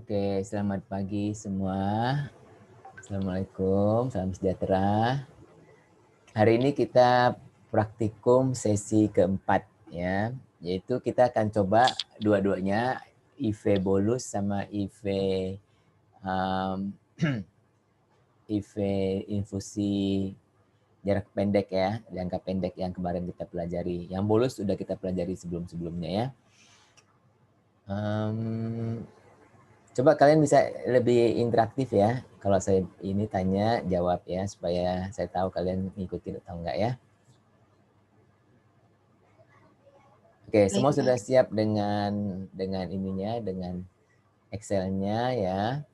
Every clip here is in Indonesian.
Oke, selamat pagi semua. Assalamualaikum, salam sejahtera. Hari ini kita praktikum sesi keempat ya, yaitu kita akan coba dua-duanya, IV bolus sama IV IV infusi jarak pendek ya, jangka pendek yang kemarin kita pelajari. Yang bolus sudah kita pelajari sebelum-sebelumnya ya. Coba kalian bisa lebih interaktif ya. Kalau saya ini tanya, jawab ya, supaya saya tahu kalian ngikutin atau enggak ya. Oke, semua Baik, sudah Pak. siap dengan ininya, dengan Excel-nya ya.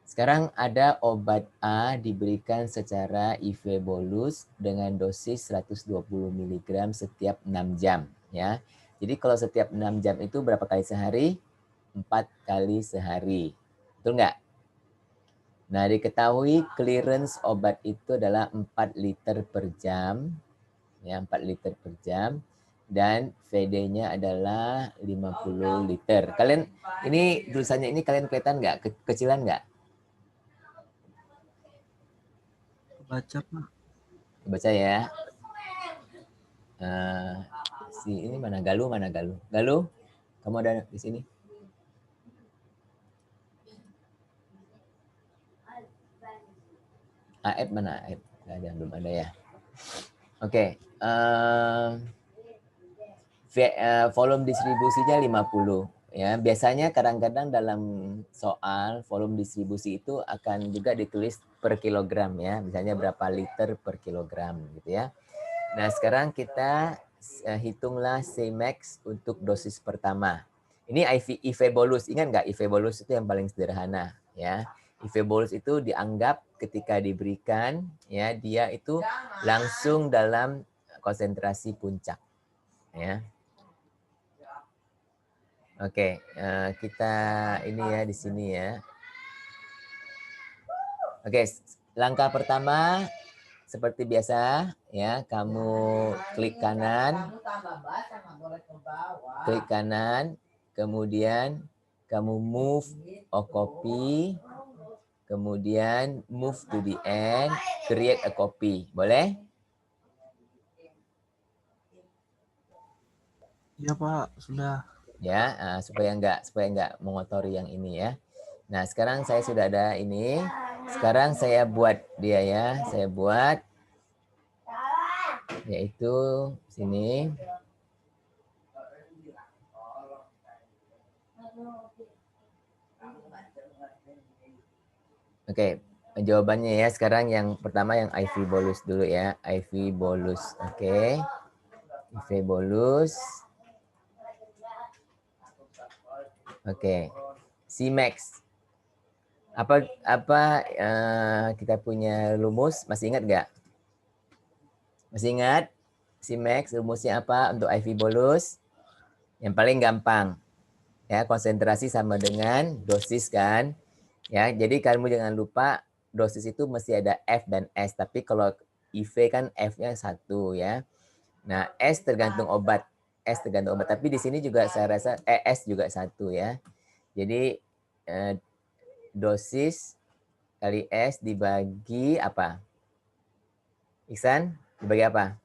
Sekarang ada obat A diberikan secara IV bolus dengan dosis 120 mg setiap 6 jam ya. Jadi kalau setiap 6 jam itu berapa kali sehari? 4 kali sehari. Betul nggak? Nah, diketahui clearance obat itu adalah 4 liter per jam. Ya, 4 liter per jam. Dan VD-nya adalah 50 liter. Kalian, ini tulisannya ini kalian kelihatan nggak? Kecilan nggak? Baca, Pak. Baca ya. Si ini mana Galuh, mana Galuh? Galuh, kamu ada di sini? Aep mana Aep? Nggak ada, belum ada ya. Oke. Volume distribusinya 50 ya. Biasanya kadang-kadang dalam soal volume distribusi itu akan juga ditulis per kilogram ya. Misalnya berapa liter per kilogram gitu ya. Nah, sekarang kita hitunglah Cmax untuk dosis pertama. Ini IV bolus. Ingat nggak IV bolus itu yang paling sederhana ya. IV bolus itu dianggap ketika diberikan ya dia itu langsung dalam konsentrasi puncak ya. Oke, kita ini ya di sini ya. Oke, langkah pertama seperti biasa ya, kamu klik kanan, kemudian kamu move or copy, kemudian move to the end, create a copy. Boleh? Iya, Pak. Sudah. Ya, supaya nggak mengotori yang ini ya. Nah, sekarang saya sudah ada ini. Sekarang saya buat dia ya. Saya buat yaitu sini. Oke, jawabannya ya. Sekarang yang pertama yang IV bolus dulu ya. IV bolus. Oke. IV bolus. Oke. Cmax. Apa kita punya rumus? Masih ingat nggak? Masih ingat? Cmax rumusnya apa untuk IV bolus? Yang paling gampang. Ya, konsentrasi sama dengan dosis kan. Ya, jadi kamu jangan lupa dosis itu mesti ada F dan S. Tapi kalau IV kan F-nya 1 ya. Nah, S tergantung obat. S tergantung obat. Tapi di sini juga saya rasa S juga 1 ya. Jadi dosis kali S dibagi apa? Iksan, dibagi apa?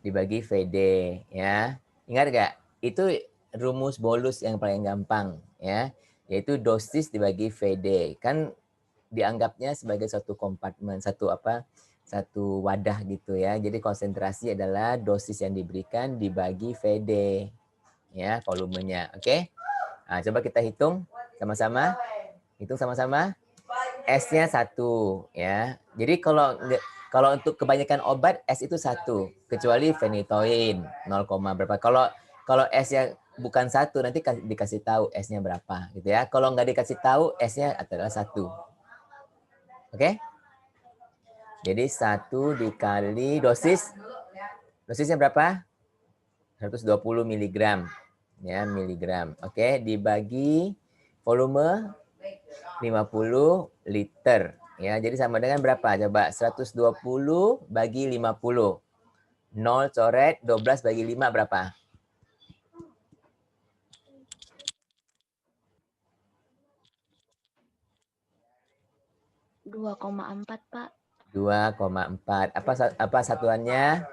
Dibagi VD ya. Ingat nggak? Itu rumus bolus yang paling gampang ya, yaitu dosis dibagi VD. Kan dianggapnya sebagai satu kompartemen, satu wadah gitu ya. Jadi konsentrasi adalah dosis yang diberikan dibagi VD ya, volumenya. Oke? Nah, coba kita hitung sama-sama. Hitung sama-sama. S-nya 1 ya. Jadi kalau untuk kebanyakan obat S itu 1, kecuali phenytoin 0, berapa. Kalau S-nya bukan 1 nanti dikasih tahu S-nya berapa gitu ya. Kalau nggak dikasih tahu S-nya adalah 1. Oke? Jadi 1 dikali dosis. Dosisnya berapa? 120 mg ya, miligram. Oke, dibagi volume 50 liter. Ya, jadi sama dengan berapa? Coba 120 bagi 50. 0 coret, 12 bagi 5 berapa? 2,4 Pak. 2,4. Apa satuannya?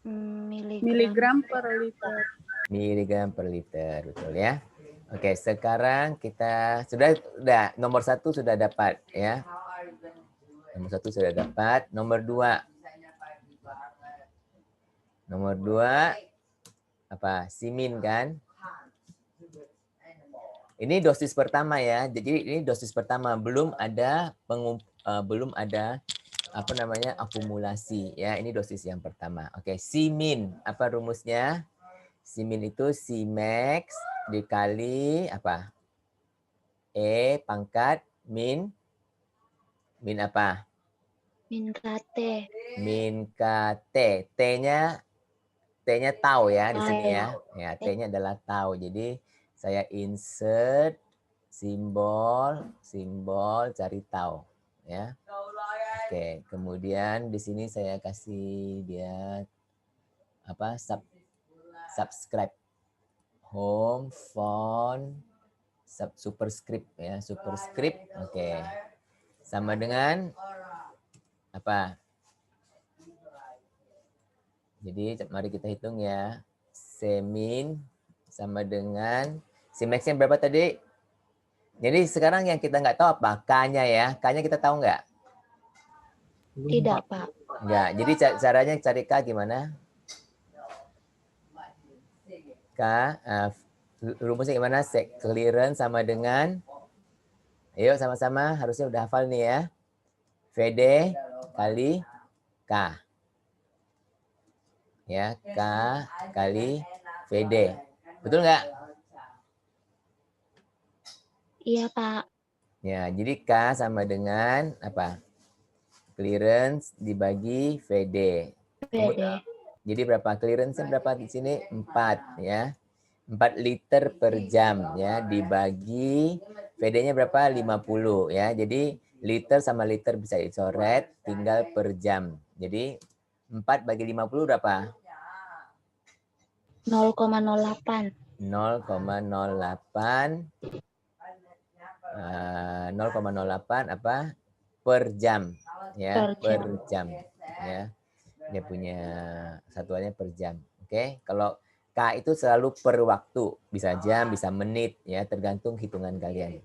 Miligram per liter. Miligram per liter, betul ya. Oke, sekarang kita sudah nomor 1 sudah dapat ya. Nomor 1 sudah dapat. Nomor 2 apa? Simin kan? Ini dosis pertama ya. Jadi ini dosis pertama, belum ada apa namanya akumulasi ya. Ini dosis yang pertama. Oke, Simin apa rumusnya? Simin itu Simax dikali apa? E pangkat min apa? Min KT. Min KT. T-nya tau ya di sini ya. Ya, T-nya adalah tau. Jadi saya insert simbol cari tau ya. Oke, kemudian di sini saya kasih dia apa? Subscribe. Home, font, superscript ya, superscript. Oke. Sama dengan apa? Jadi mari kita hitung ya. Semin sama dengan Simax-nya berapa tadi? Jadi sekarang yang kita nggak tahu apa K-nya ya. K-nya kita tahu nggak? Tidak Pak. Nggak. Jadi caranya cari K gimana? K, rumusnya gimana? Clearance sama dengan, ayo sama-sama, harusnya udah hafal nih ya. VD kali K. Ya, K kali VD. Betul nggak? Iya Pak. Ya, jadi K sama dengan apa? Clearance dibagi VD. VD. Jadi berapa clearance-nya berapa di sini? 4 ya. 4 liter per jam ya, dibagi VD-nya berapa? 50 ya. Jadi liter sama liter bisa dicoret, tinggal per jam. Jadi 4 bagi 50 berapa? 0,08. 0,08 apa? Per jam ya, per jam ya. Dia punya satuannya per jam. Oke, kalau K itu selalu per waktu, bisa jam, bisa menit ya, tergantung hitungan kalian.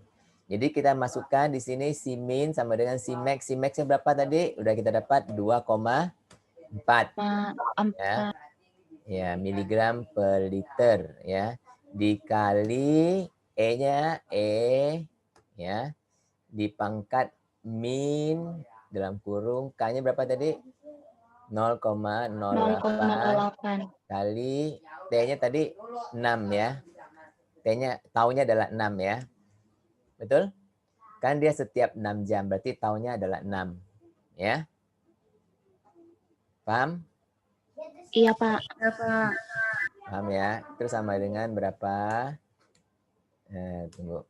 Jadi kita masukkan di sini Simin sama dengan Simax. Simax-nya berapa tadi? Udah kita dapat 2,4 ya. Ya, miligram per liter ya. Dikali E-nya ya. Dipangkat min dalam kurung K-nya berapa tadi? 0,08 kali T-nya tadi 6 ya. T-nya taunya adalah 6 ya. Betul? Kan dia setiap 6 jam, berarti taunya adalah 6. Ya. Paham? Iya Pak. Ya Pak. Paham ya? Terus sama dengan berapa? Tunggu.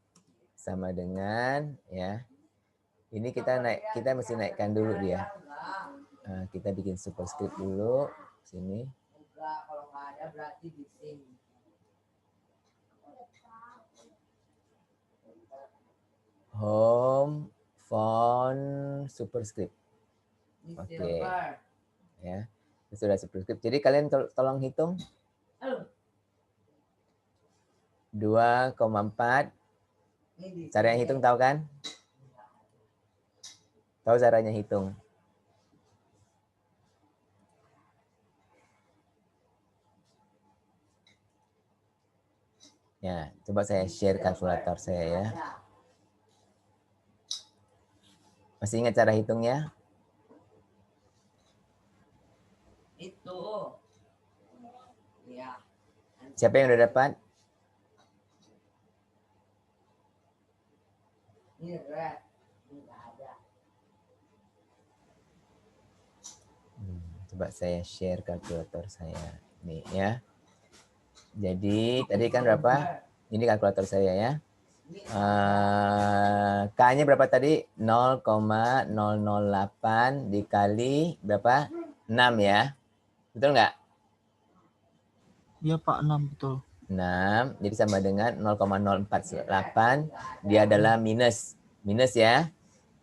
Sama dengan ya. Ini kita mesti naikkan dulu dia. Kita bikin superscript dulu sini. Kalau nggak ada berarti di sini. Home, font, superscript. Oke. Ya. Sudah superscript. Jadi kalian tolong hitung. 2,4. Cara yang hitung tahu kan? Tahu caranya hitung. Ya, coba saya share kalkulator saya ya. Masih ingat cara hitungnya? Itu. Ya. Siapa yang udah dapat? Coba saya share kalkulator saya nih ya. Jadi tadi kan berapa? Ini kalkulator saya ya. K-nya berapa tadi? 0,008 dikali berapa? 6 ya. Betul nggak? Iya Pak, 6 betul. 6, jadi sama dengan 0,048, dia adalah minus ya.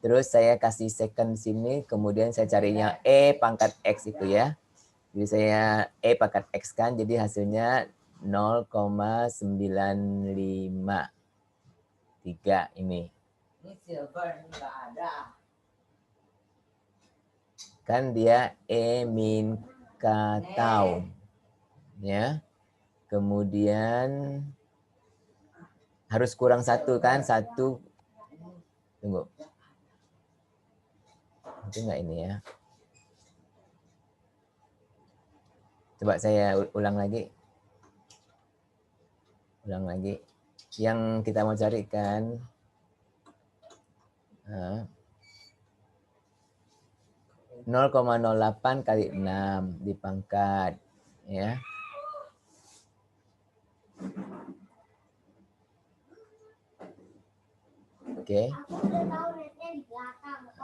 Terus saya kasih second sini, kemudian saya carinya E pangkat X itu ya. Jadi saya E pangkat X kan, jadi hasilnya 0,953 ini. Ini silver nggak ada. Kan dia E min K tau. Ya. Kemudian harus kurang 1 kan? 1. Tunggu. Itu enggak ini ya. Coba saya ulang lagi. Ulang lagi. Yang kita mau cari kan 0,08 kali 6 dipangkat ya. Oke.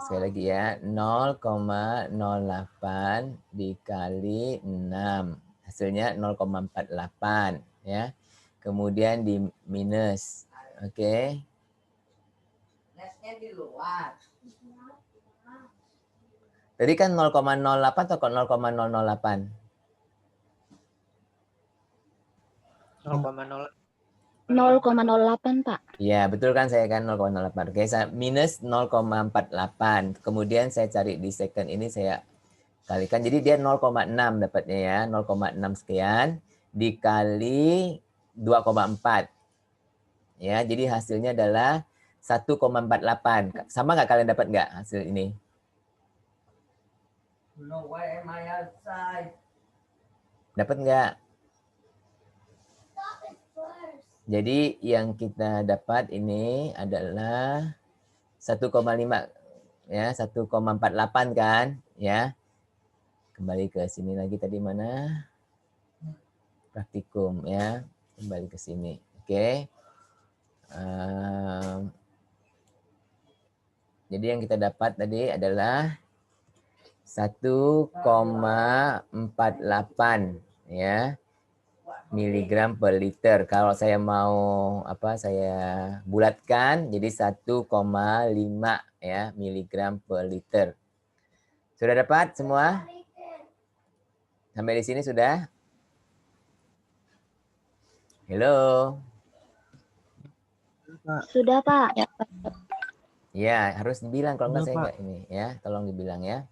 Sekali lagi ya, 0,08 dikali 6. Hasilnya 0,48 ya. Kemudian di minus. Oke. Netnya di luar. Tadi kan 0,08 atau 0,008? 0,08 Pak. Iya, betul kan saya kan 0,08. Oke, saya minus 0,48. Kemudian saya cari di second ini saya kalikan. Jadi dia 0,6 dapatnya ya. 0,6 sekian dikali 2,4. Ya, jadi hasilnya adalah 1,48. Sama nggak kalian dapat nggak hasil ini? Dapat nggak? Jadi yang kita dapat ini adalah 1,5 ya, 1,48 kan ya. Kembali ke sini lagi tadi mana? Praktikum ya. Kembali ke sini. Oke. Jadi yang kita dapat tadi adalah 1,48 ya. Miligram per liter. Kalau saya mau saya bulatkan jadi 1,5 ya miligram per liter. Sudah dapat semua? Sampai di sini sudah? Halo. Sudah Pak. Ya, harus dibilang kalau nggak saya Pak. nggak ini ya. Tolong dibilang ya.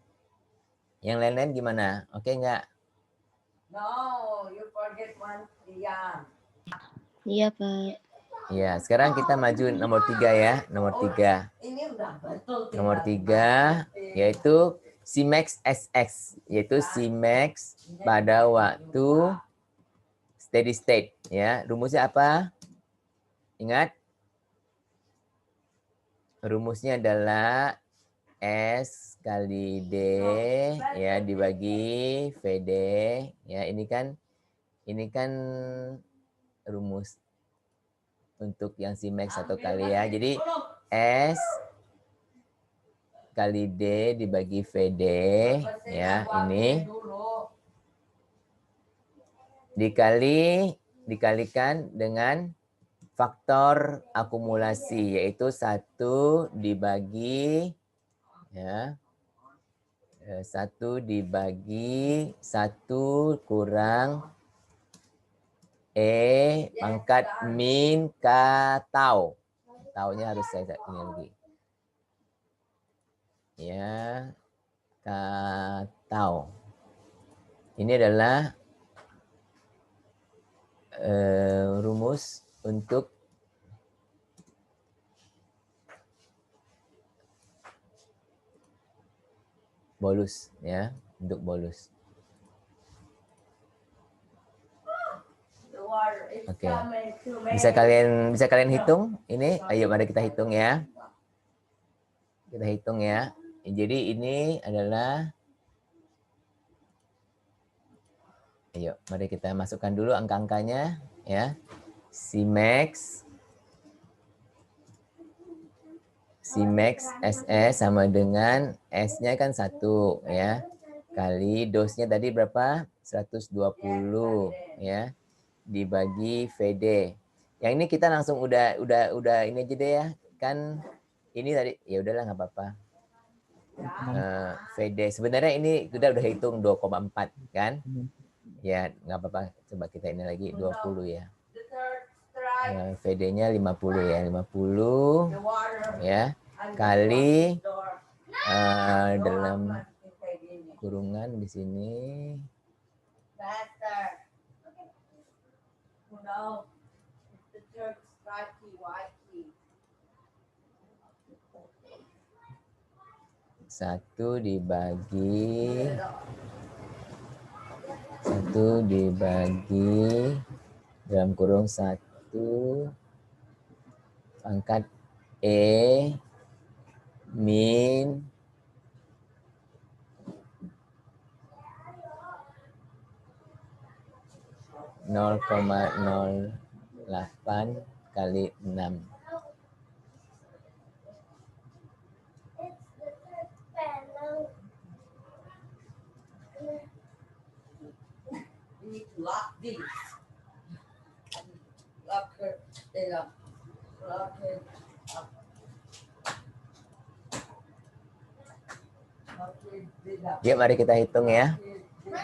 Yang lain-lain gimana? Oke nggak? No, you forget one Tiang. Iya Pak. Ya, sekarang kita maju nomor 3 ya. Nomor 3. Ini udah betul. Nomor 3 yaitu Cmax SX, yaitu Cmax pada waktu steady state ya. Rumusnya apa? Ingat? Rumusnya adalah S kali D ya dibagi VD ya. Ini kan rumus untuk yang Cmax satu kali ya. Jadi S kali D dibagi VD ya, ini dikalikan dengan faktor akumulasi yaitu 1 dibagi ya 1 dibagi 1 kurang E pangkat min K tau. Taunya harus saya ini lagi. Ya, K tau. Ini adalah rumus untuk bolus ya, untuk bolus. Oke. Bisa kalian hitung ini? Ayo mari kita hitung ya. Kita hitung ya. Jadi ini adalah ayo mari kita masukkan dulu angka-angkanya ya. Cmax SS sama dengan S-nya kan 1 ya. Kali dosnya tadi berapa? 120 ya. dibagi VD. Yang ini kita langsung udah ini aja deh ya. Kan ini tadi ya udahlah nggak apa-apa. VD sebenarnya ini kita udah hitung 2,4 kan? Ya nggak apa-apa. Coba kita ini lagi 20 ya. VD-nya 50 ya. 50 ya kali dalam kurungan di sini. Satu dibagi dalam kurung 1 pangkat E min 0,08 kali 6. Yuk mari kita hitung ya.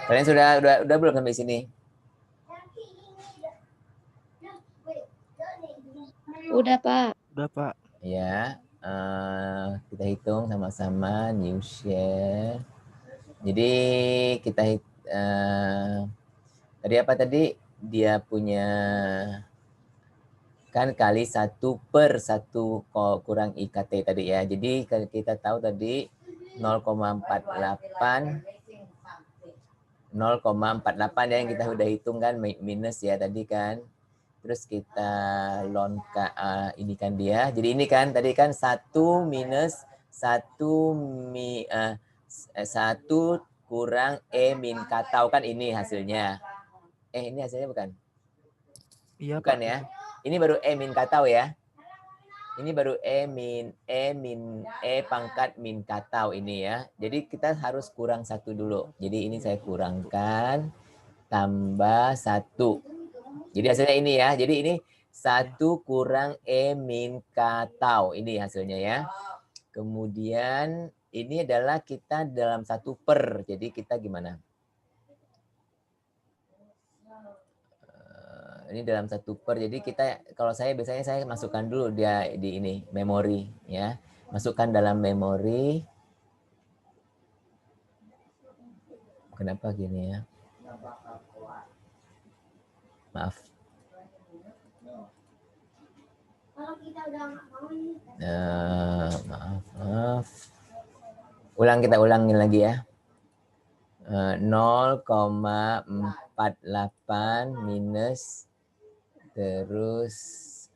Kalian sudah belum sampai sini? Udah, Pak. Udah, Pak. Ya, kita hitung sama-sama new share. Jadi kita tadi apa tadi? Dia punya kan kali 1/1 kurang IKT tadi ya. Jadi kita tahu tadi 0,48 ya yang kita udah hitung kan minus ya tadi kan. Terus kita ini kan dia. Jadi ini kan tadi kan 1 minus 1 kurang E min K tau kan ini hasilnya. Ini hasilnya bukan? Iya, Bukan Pak. ya. Ini baru E min K tau ya. Ini baru E pangkat min K tau ini ya. Jadi kita harus kurang 1 dulu. Jadi ini saya kurangkan tambah 1. Jadi hasilnya ini ya. Jadi ini 1 kurang E min K tau. Ini hasilnya ya. Kemudian ini adalah kita dalam 1/. Jadi kita gimana? Ini dalam 1/. Jadi kita kalau biasanya saya masukkan dulu dia di ini memori ya. Masukkan dalam memori. Kenapa gini ya? Maaf. Maaf. Kita ulangin lagi ya. 0,48 minus terus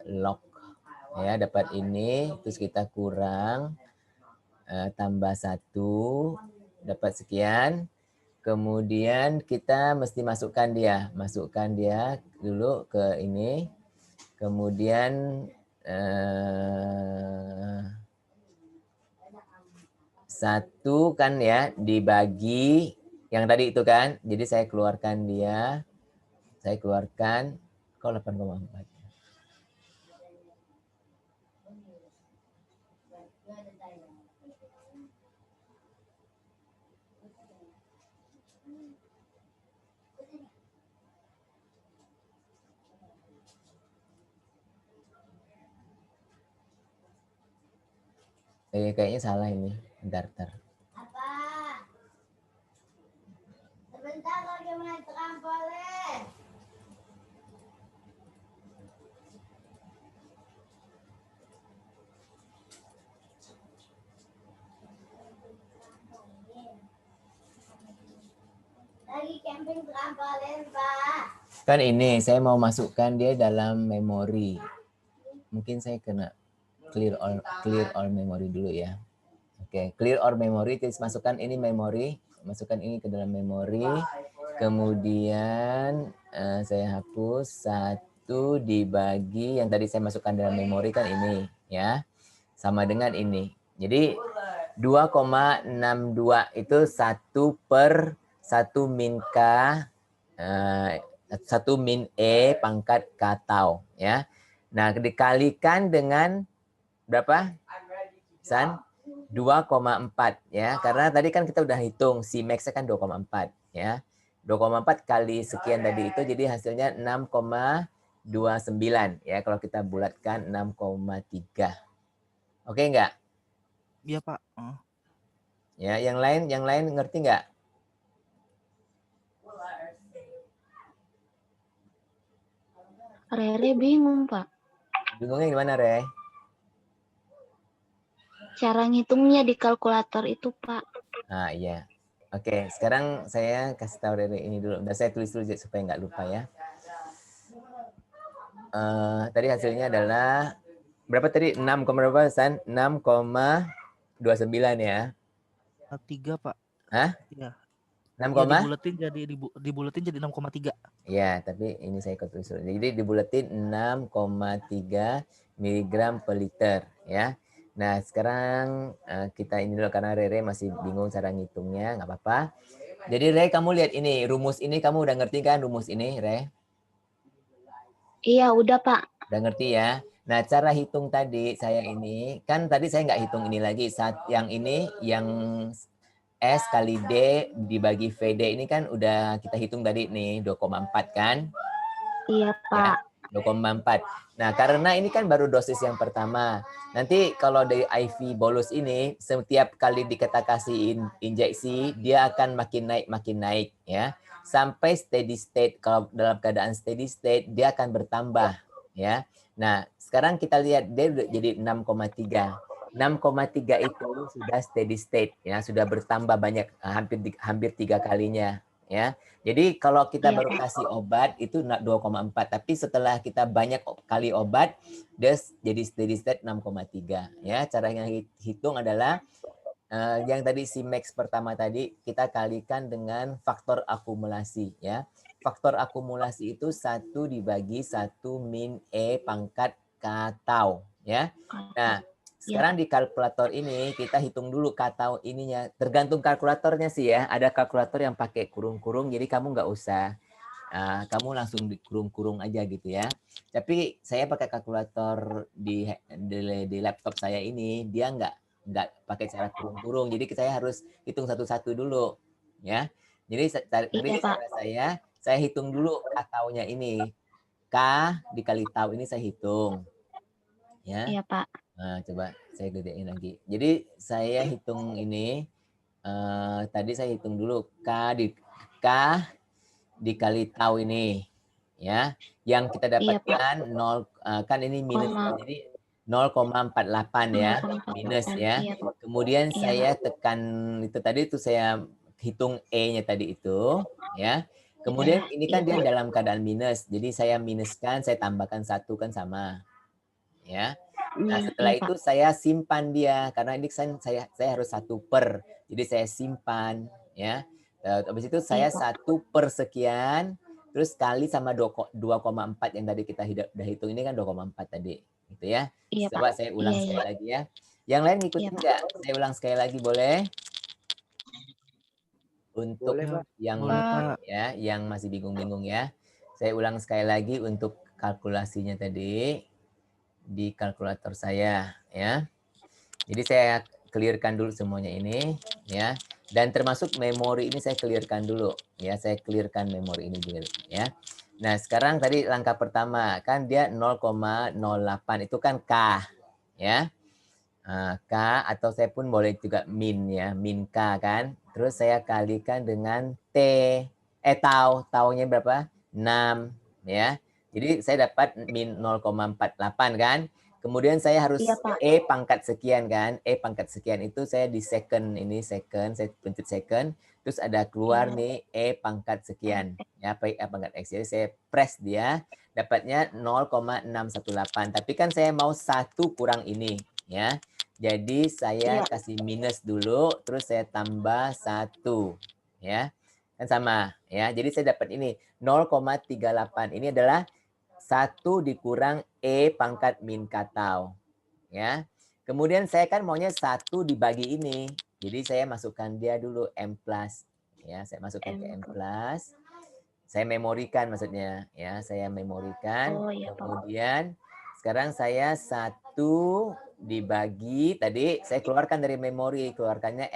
log ya dapat ini terus kita kurang tambah 1 dapat sekian. Kemudian kita mesti masukkan dia dulu ke ini. Kemudian 1 kan ya dibagi yang tadi itu kan. Jadi saya keluarkan dia. Saya keluarkan kok 8,4. Kayaknya salah ini. Bentar. Apa? Sebentar lagi main trampolin. Lagi camping trampolin, Pak. Kan ini saya mau masukkan dia dalam memori. Mungkin saya kena clear all memory dulu ya. Oke, clear all memory, terus masukkan ini memori, masukkan ini ke dalam memori. Kemudian saya hapus 1 dibagi yang tadi saya masukkan dalam memori kan ini ya. Sama dengan ini. Jadi 2,62 itu 1/1 min K 1 1 min E pangkat K tau. Ya. Nah, dikalikan dengan berapa? San? 2,4 ya. Karena tadi kan kita udah hitung si max-nya kan 2,4 ya. 2,4 kali sekian tadi itu jadi hasilnya 6,29 ya. Kalau kita bulatkan 6,3. Oke enggak? Iya, Pak. Ya, yang lain ngerti enggak? Rere bingung, Pak. Bingungnya gimana, Re? Cara ngitungnya di kalkulator itu, Pak. Ah, iya. Oke, sekarang saya kasih tahu Rere ini dulu. Udah saya tulis dulu supaya nggak lupa ya. Tadi hasilnya adalah berapa tadi? 6, berapa, San? 6,29 ya. 3, Pak. Hah? Iya. 6, Ya, dibuletin jadi 6,3. ya, tapi ini saya ikut tulis dulu. Jadi dibuletin 6,3 miligram per liter ya. Nah, sekarang kita ini dulu karena Rere masih bingung cara ngitungnya, nggak apa-apa. Jadi Re, kamu lihat ini, rumus ini kamu udah ngerti kan rumus ini, Re? Iya, udah, Pak. Udah ngerti ya? Nah, cara hitung tadi saya ini, kan tadi saya nggak hitung ini lagi. Saat yang ini, yang S kali D dibagi VD ini kan udah kita hitung tadi nih, 2,4 kan? Iya, Ya, Pak. 2,4. Nah, karena ini kan baru dosis yang pertama. Nanti kalau dari IV bolus ini, setiap kali kita kasih injeksi, dia akan makin naik ya. Sampai steady state. Kalau dalam keadaan steady state, dia akan bertambah ya. Nah, sekarang kita lihat dia udah jadi 6,3. 6,3 itu sudah steady state ya, sudah bertambah banyak, hampir 3 kalinya ya. Jadi kalau kita Iya, baru Pak. kasih obat itu 2,4, tapi setelah kita banyak kali obat dia jadi steady state 6,3 ya. Cara yang hitung adalah yang tadi si max pertama tadi kita kalikan dengan faktor akumulasi ya. Faktor akumulasi itu 1 dibagi 1 min E pangkat K tau ya. Nah, sekarang di kalkulator ini kita hitung dulu K tau ininya. Tergantung kalkulatornya sih ya. Ada kalkulator yang pakai kurung-kurung, jadi kamu nggak usah. Kamu langsung di kurung-kurung aja gitu ya. Tapi saya pakai kalkulator di laptop saya ini, dia nggak pakai cara kurung-kurung. Jadi saya harus hitung satu-satu dulu ya. Jadi tadi Iya, Pak. cara saya hitung dulu K taunya ini. K dikali tau ini saya hitung. Ya. Iya, Pak. Nah, coba saya gedein lagi. Jadi saya hitung ini, tadi saya hitung dulu K dikali tau ini, ya. Yang kita dapatkan 0, kan ini minus, jadi 0,48 ya, minus ya. Iya, Pak. Kemudian Iya, saya tekan itu tadi itu saya hitung E-nya tadi itu, ya. Kemudian ini kan dia dalam keadaan minus, jadi saya minuskan, saya tambahkan 1 kan sama, ya. Nah, setelah itu saya simpan dia karena ini saya harus 1 per. Jadi saya simpan ya. Habis itu saya 1 per sekian terus kali sama 2,4 yang tadi kita udah hitung ini kan 2,4 tadi gitu ya. Iya, Coba Pak. saya ulang sekali lagi ya. Yang lain ngikutin enggak? Saya ulang sekali lagi boleh? Untuk yang ya, yang masih bingung-bingung ya. Saya ulang sekali lagi untuk kalkulasinya tadi di kalkulator saya ya. Jadi saya clearkan dulu semuanya ini ya. Dan termasuk memori ini saya clearkan dulu ya. Saya clearkan memori ini dulu ya. Nah, sekarang tadi langkah pertama kan dia 0,08 itu kan K ya. K atau saya pun boleh juga min ya, min K kan. Terus saya kalikan dengan taunya berapa? 6 ya. Jadi saya dapat min 0,48 kan. Kemudian saya harus E pangkat sekian kan. E pangkat sekian itu saya di second, saya pencet second. Terus ada keluar nih E pangkat sekian. Ya, E pangkat X. Jadi saya press dia. Dapatnya 0,618. Tapi kan saya mau 1 kurang ini. Ya. Jadi saya kasih minus dulu. Terus saya tambah 1. Ya. Kan sama. Ya. Jadi saya dapat ini. 0,38. Ini adalah 1 dikurang E pangkat min K tau. Ya. Kemudian saya kan maunya 1 dibagi ini. Jadi saya masukkan dia dulu M+. Ya, saya masukkan ke M+. Saya memorikan maksudnya ya, saya memorikan. Oh iya Pak. Kemudian sekarang saya 1 dibagi tadi saya keluarkan dari memori, keluarkannya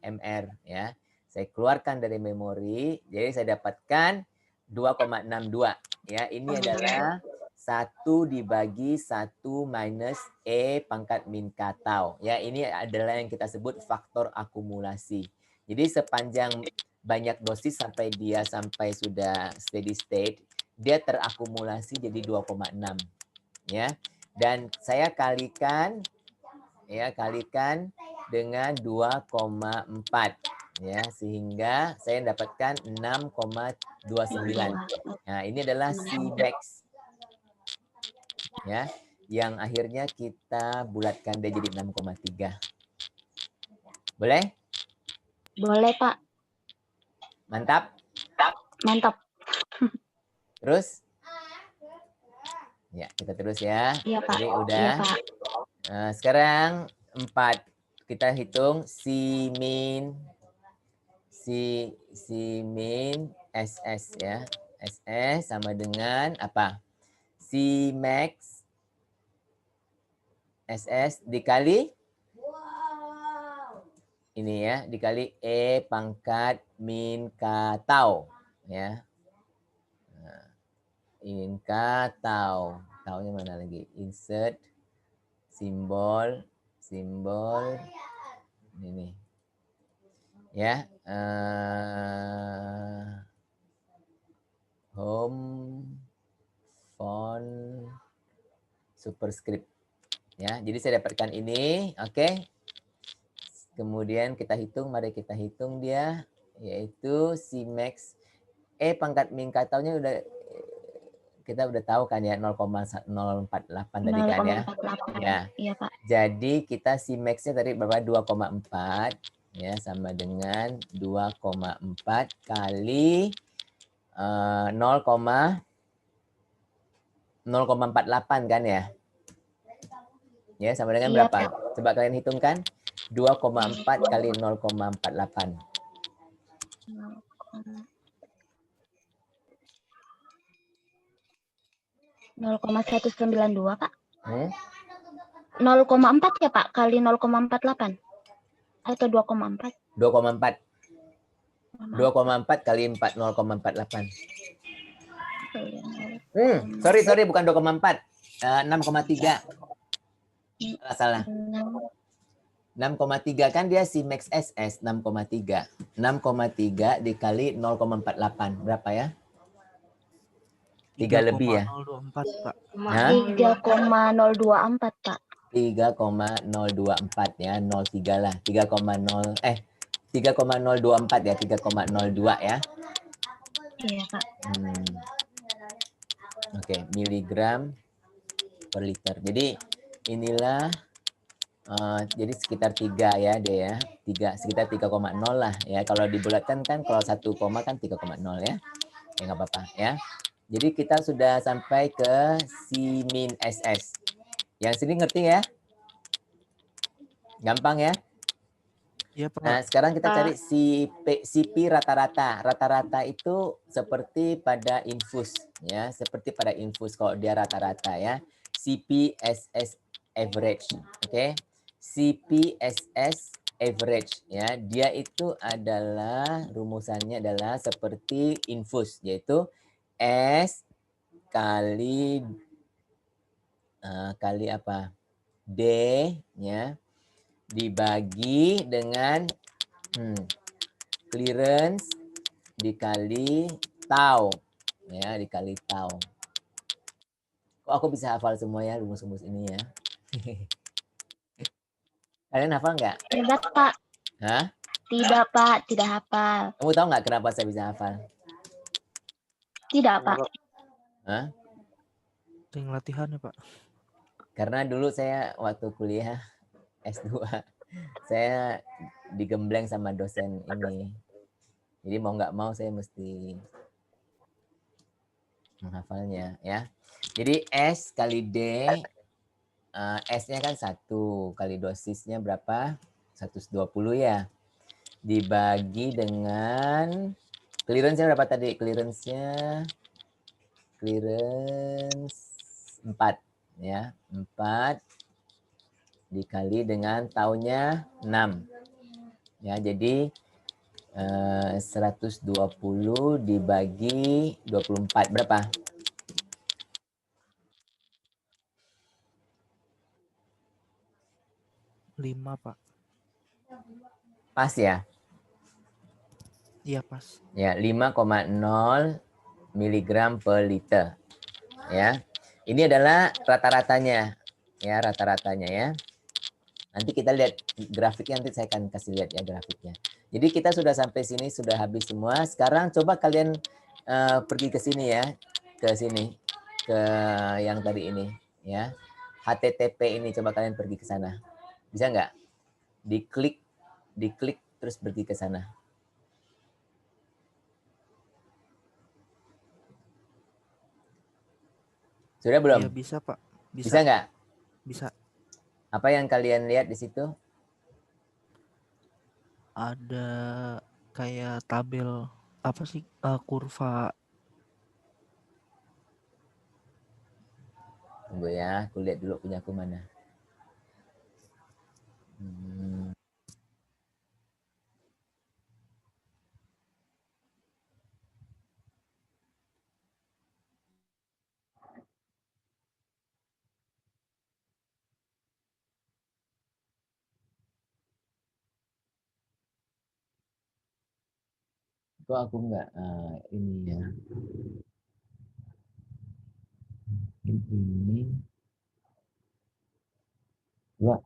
MR ya. Saya keluarkan dari memori, jadi saya dapatkan 2,62 ya. Ini adalah 1 dibagi 1 minus E pangkat min K tau. Ya, ini adalah yang kita sebut faktor akumulasi. Jadi sepanjang banyak dosis sampai dia sampai sudah steady state, dia terakumulasi jadi 2,6 ya. Dan saya kalikan dengan 2,4 ya, sehingga saya dapatkan 6,29. Nah, ini adalah Cmax ya, yang akhirnya kita bulatkan dia jadi 6,3. Boleh? Boleh Pak. Mantap. Mantap. Terus? Ya, kita terus ya. Iya Pak. Jadi udah. Iya Pak. Sekarang 4. Kita hitung C min SS ya. SS sama dengan apa? C max SS dikali ini ya, dikali E pangkat min K tau ya. Min K tau. Taunya mana lagi? Insert simbol ini ya, home font superscript ya. Jadi saya dapatkan ini, oke. Kemudian kita hitung, mari kita hitung dia, yaitu Cmax E pangkat min K taunya udah kita udah tahu kan ya, 0,048 tadi kan ya. 0,48. Ya. Iya Pak. Jadi kita Cmax-nya tadi berapa? 2,4 ya, sama dengan 2,4 kali 0,48 kan ya. Ya, sama dengan Iya, berapa? Pak. Coba kalian hitungkan. 2,4 kali 0,48. 0,192 Pak. 0,4 ya Pak kali 0,48 atau 2,4? 2,4. 2,4 kali 4 0,48. Sorry bukan 2,4. 6,3. Salah. 6,3 kan dia Cmax SS 6,3. 6,3 dikali 0,48 berapa ya? 3 lebih ya? 3,024 Pak. 3,024 Pak. 3,024 ya, 03 lah. 3,024 ya, 3,02 ya. Iya Pak. Oke, miligram per liter. Jadi inilah jadi sekitar 3 ya dia ya. Sekitar 3,0 lah ya. Kalau dibulatkan kan kalau 1 koma kan 3,0 ya. Ya nggak apa-apa ya. Jadi kita sudah sampai ke C min SS. Yang sini ngerti ya? Gampang ya? Iya Pak. Nah, sekarang kita cari CP rata-rata. Rata-rata itu seperti pada infus ya, seperti pada infus kalau dia rata-rata ya. CPSS average, oke? CPSS average ya. Dia itu adalah rumusannya adalah seperti infus, yaitu S kali apa? D ya, dibagi dengan clearance dikali tau ya, dikali tau. Kok aku bisa hafal semua ya rumus-rumus ini ya? Kalian hafal nggak? Tidak Pak. Hah? Tidak Pak, tidak hafal. Kamu tahu nggak kenapa saya bisa hafal? Tidak Pak. Hah? Sering latihan ya Pak. Karena dulu saya waktu kuliah S2 saya digembleng sama dosen ini. Jadi mau nggak mau saya mesti menghafalnya ya. Jadi S kali D, S-nya kan 1 kali dosisnya berapa? 120 ya. Dibagi dengan Clearance-nya berapa tadi? Clearance-nya clearance 4 ya. 4 dikali dengan tahunnya 6. Ya, jadi 120 dibagi 24 berapa? Lima, Pak. Pas ya? Iya, pas. Ya, 5,0 miligram per liter. Ya. Ini adalah rata-ratanya. Ya, rata-ratanya ya. Nanti kita lihat grafiknya, nanti saya akan kasih lihat ya grafiknya. Jadi kita sudah sampai sini, sudah habis semua. Sekarang coba kalian pergi ke sini ya, ke sini, ke yang tadi ini ya. HTTP ini coba kalian pergi ke sana. Bisa nggak? Diklik terus pergi ke sana. Sudah belum? Iya, bisa, Pak. Bisa nggak? Bisa. Apa yang kalian lihat di situ? Ada kayak tabel apa sih? Kurva. Tunggu ya, aku lihat dulu punya aku mana. Kok aku nggak ini ya? Ini. Coba.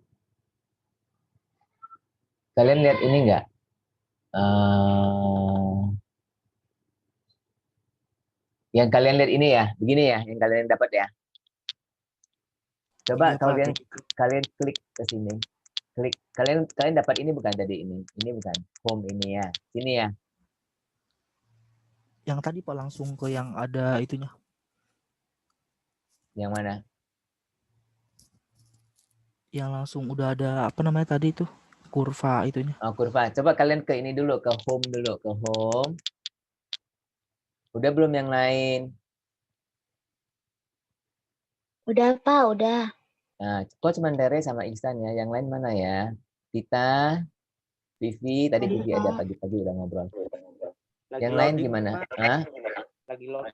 Kalian lihat ini nggak? Yang kalian lihat ini ya, begini ya, yang kalian dapat ya. Coba Iya, Pak. kalian klik ke sini. Klik. Kalian dapat ini bukan tadi ini. Ini bukan home ini ya. Sini ya. Yang tadi, Pak, langsung ke yang ada itunya. Yang mana? Yang langsung udah ada apa namanya tadi itu? Kurva itunya. Oh, kurva. Coba kalian ke ini dulu, ke home dulu, ke home. Udah belum yang lain? Udah, Pak, udah. Nah, kok cuma Tere sama Ihsan ya? Yang lain mana ya? Tita, Vivi, tadi Vivi ada pagi-pagi udah ngobrol. Yang lain gimana? Hah? Lagi load.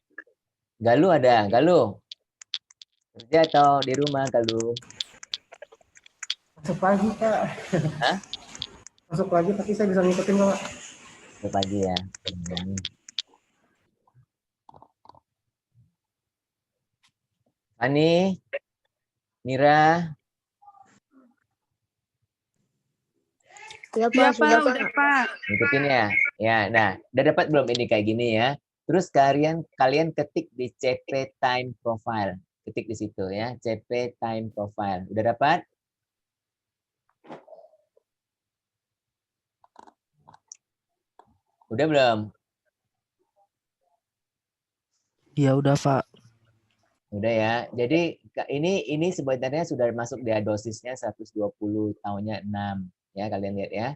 Galuh ada, Galuh. Kerja atau di rumah, Galuh? Masuk pagi, Pak. Hah? Masuk pagi, tapi saya bisa ngikutin, Pak. Masuk pagi ya. Ani, Mira, Ya, Pak, Iya, sudah, Pak, udah, Pak. ngikutin ya. Ya, nah, udah dapat belum ini kayak gini ya? Terus kalian ketik di CP Time Profile. Ketik di situ ya, CP Time Profile. Udah dapat? Udah belum? Iya, udah, Pak. Udah ya. Jadi ini sebenarnya sudah masuk dia dosisnya 120, tahunnya 6 ya, kalian lihat ya.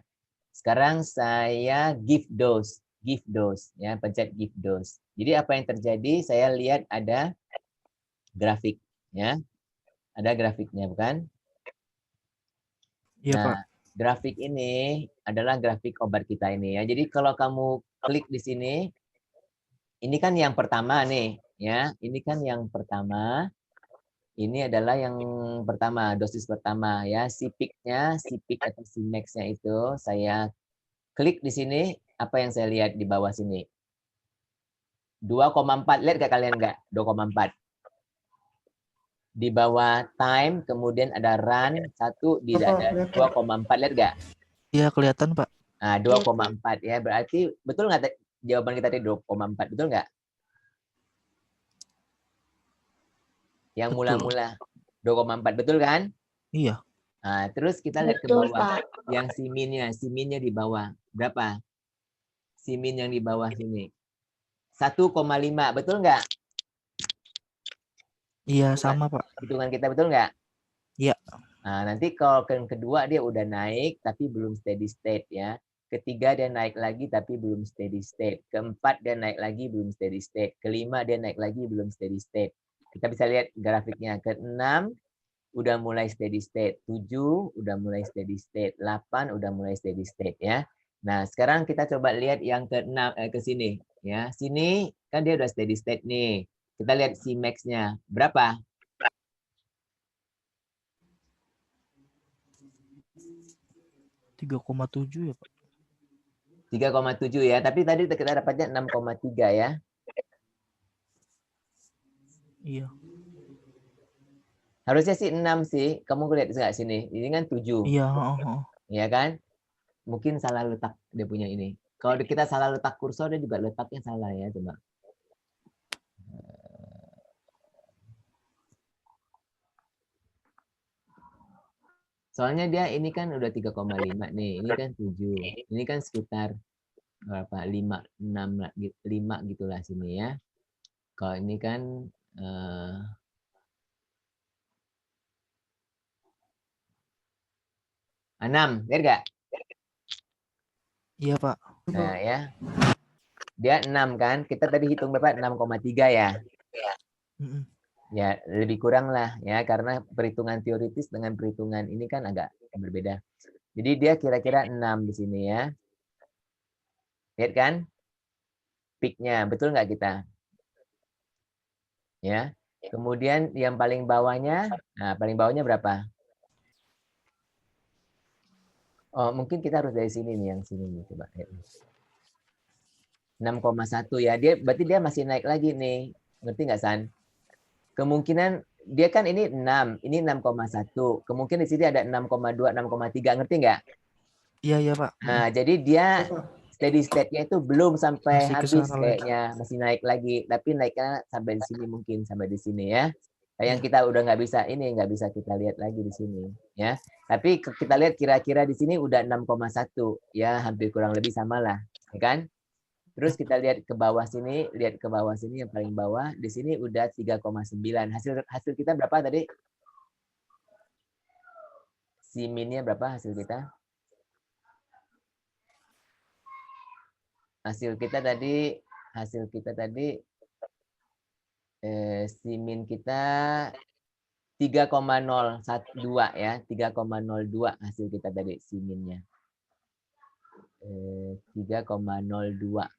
Sekarang saya give dose ya, pencet give dose. Jadi apa yang terjadi? Saya lihat ada grafik ya. Ada grafiknya bukan? Iya, Nah, Pak. grafik ini adalah grafik obat kita ini ya. Jadi kalau kamu klik di sini, ini kan yang pertama nih ya. Ini kan yang pertama. Ini adalah yang pertama, dosis pertama ya. CPIC-nya, CPIC atau Cmax-nya itu saya klik di sini, apa yang saya lihat di bawah sini? 2,4, lihat gak kalian nggak? 2,4. Di bawah time, kemudian ada run, satu di ada 2,4, lihat gak? Iya, kelihatan, Pak. Nah, 2,4 ya, berarti betul nggak jawaban kita tadi 2,4, betul nggak? Yang Betul. mula-mula 2,4, betul kan? Iya. Nah, terus kita lihat ke betul, bawah. Pak. Yang siminnya di bawah. Berapa? Simin yang di bawah sini. 1,5, betul nggak? Iya, sama, Pak. Hitungan kita betul nggak? Iya. Nah, nanti kalau yang kedua dia udah naik, tapi belum steady state ya. Ketiga dia naik lagi tapi belum steady state. Keempat dia naik lagi belum steady state. Kelima dia naik lagi belum steady state. Kita bisa lihat grafiknya. Keenam udah mulai steady state. 7 udah mulai steady state. 8 udah mulai steady state ya. Nah, sekarang kita coba lihat yang ke-6 ke sini ya. Sini kan dia udah steady state nih. Kita lihat Cmax-nya. Berapa? 3,7 ya, Pak. 3,7 ya, tapi tadi kita dapatnya 6,3 ya. Iya. Harusnya sih 6 sih. Kamu lihat nggak sini? Ini kan 7. Iya, Ya kan? Mungkin salah letak dia punya ini. Kalau kita salah letak kursor, dia juga letaknya salah ya. Coba. Soalnya dia ini kan udah 3,5 nih. Ini kan 7. Ini kan sekitar berapa? 5, 6, 5 gitulah sini ya. Kalau ini kan 6, lihat nggak? Iya, Pak. Nah ya. Dia 6 kan? Kita tadi hitung berapa? 6,3 ya. Ya, lebih kurang lah ya, karena perhitungan teoritis dengan perhitungan ini kan agak berbeda. Jadi dia kira-kira 6 di sini ya. Lihat kan? Peak-nya, betul nggak kita? Ya. Kemudian yang paling bawahnya, nah paling bawahnya berapa? Oh, mungkin kita harus dari sini nih, yang sini nih, coba. 6,1 ya. Berarti dia masih naik lagi nih. Ngerti nggak, San? Kemungkinan dia kan ini 6, ini 6,1. Kemungkinan di sini ada 6,2, 6,3. Ngerti nggak? Iya, Pak. Nah, jadi dia steady state-nya itu belum sampai Masih habis kesana lagi. kayaknya, masih naik lagi, tapi naiknya sampai di sini, mungkin sampai di sini ya. Yang kita udah nggak bisa kita lihat lagi di sini ya. Tapi kita lihat kira-kira di sini udah 6,1 ya, hampir kurang lebih sama lah, ya kan? Terus kita lihat ke bawah sini, yang paling bawah di sini udah 3,9. Hasil kita berapa tadi? Min-nya berapa hasil kita? Hasil kita tadi Min kita 3,02 ya, 3,02 hasil kita tadi Min-nya. 3,02.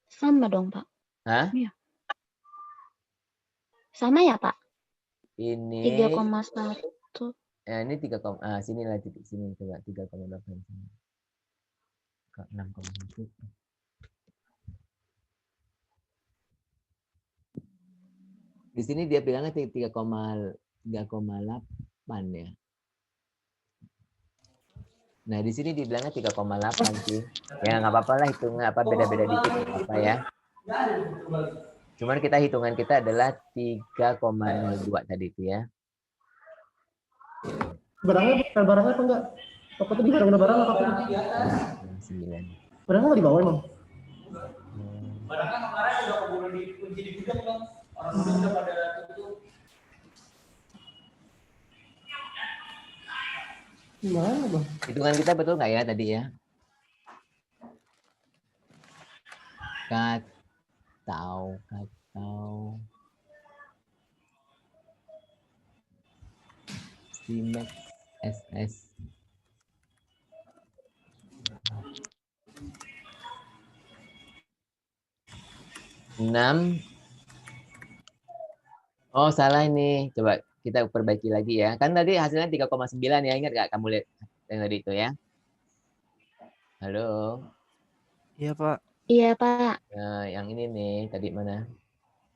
Sama dong, Pak. Hah? Iya. Sama ya, Pak? Ini 3,1. ini 3, sini lah titik sini coba 3,8 sini. 6,1. Di sini dia bilangnya 3,8 ya. Nah, di sini dibilangnya 3,8 sih. Ya nggak apa-apa lah, hitungnya beda-beda dikit apa ya. Cuman hitungan kita adalah 3,02 tadi itu ya. Barangnya apa enggak? Apa tuh di barang apa? 9. Barangnya nggak dibawa emang? Barangnya kemarin udah keburu dikunci di gudang, Bang. Orang udah pada tutup. Gimana, Bang? Hitungan kita betul nggak ya tadi ya? Kacau. Cmax SS. Oh, salah ini. Coba kita perbaiki lagi ya. Kan tadi hasilnya 3,9 ya. Ingat nggak kamu lihat yang tadi itu ya? Halo. Iya, Pak. Iya, Pak. Nah, yang ini nih, tadi mana?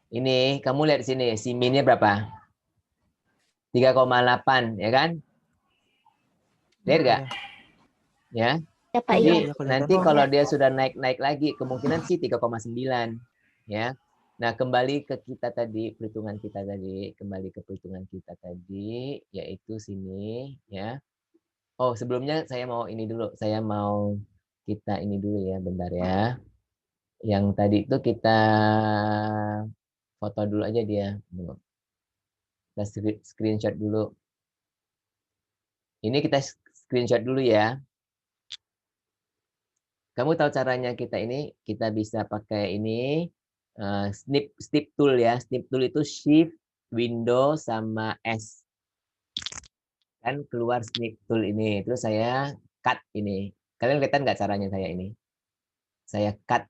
Ini, kamu lihat di sini, Min-nya berapa? 3,8, ya kan? Lihat nggak? Ya. Ya, Pak. Jadi Iya. nanti kalau dia sudah naik lagi, kemungkinan sih 3,9. Ya. Nah, kembali ke perhitungan kita tadi, yaitu sini, ya. Oh, sebelumnya saya mau ini dulu. Kita ini dulu ya, bentar ya. Yang tadi itu kita foto dulu aja dia. Kita screenshot dulu. Ini kita screenshot dulu ya. Kamu tahu caranya kita ini? Kita bisa pakai ini snip tool ya. Snip tool itu Shift, Window sama S. Kan keluar snip tool ini. Terus saya cut ini. Kalian kelihatan nggak caranya saya ini? Saya cut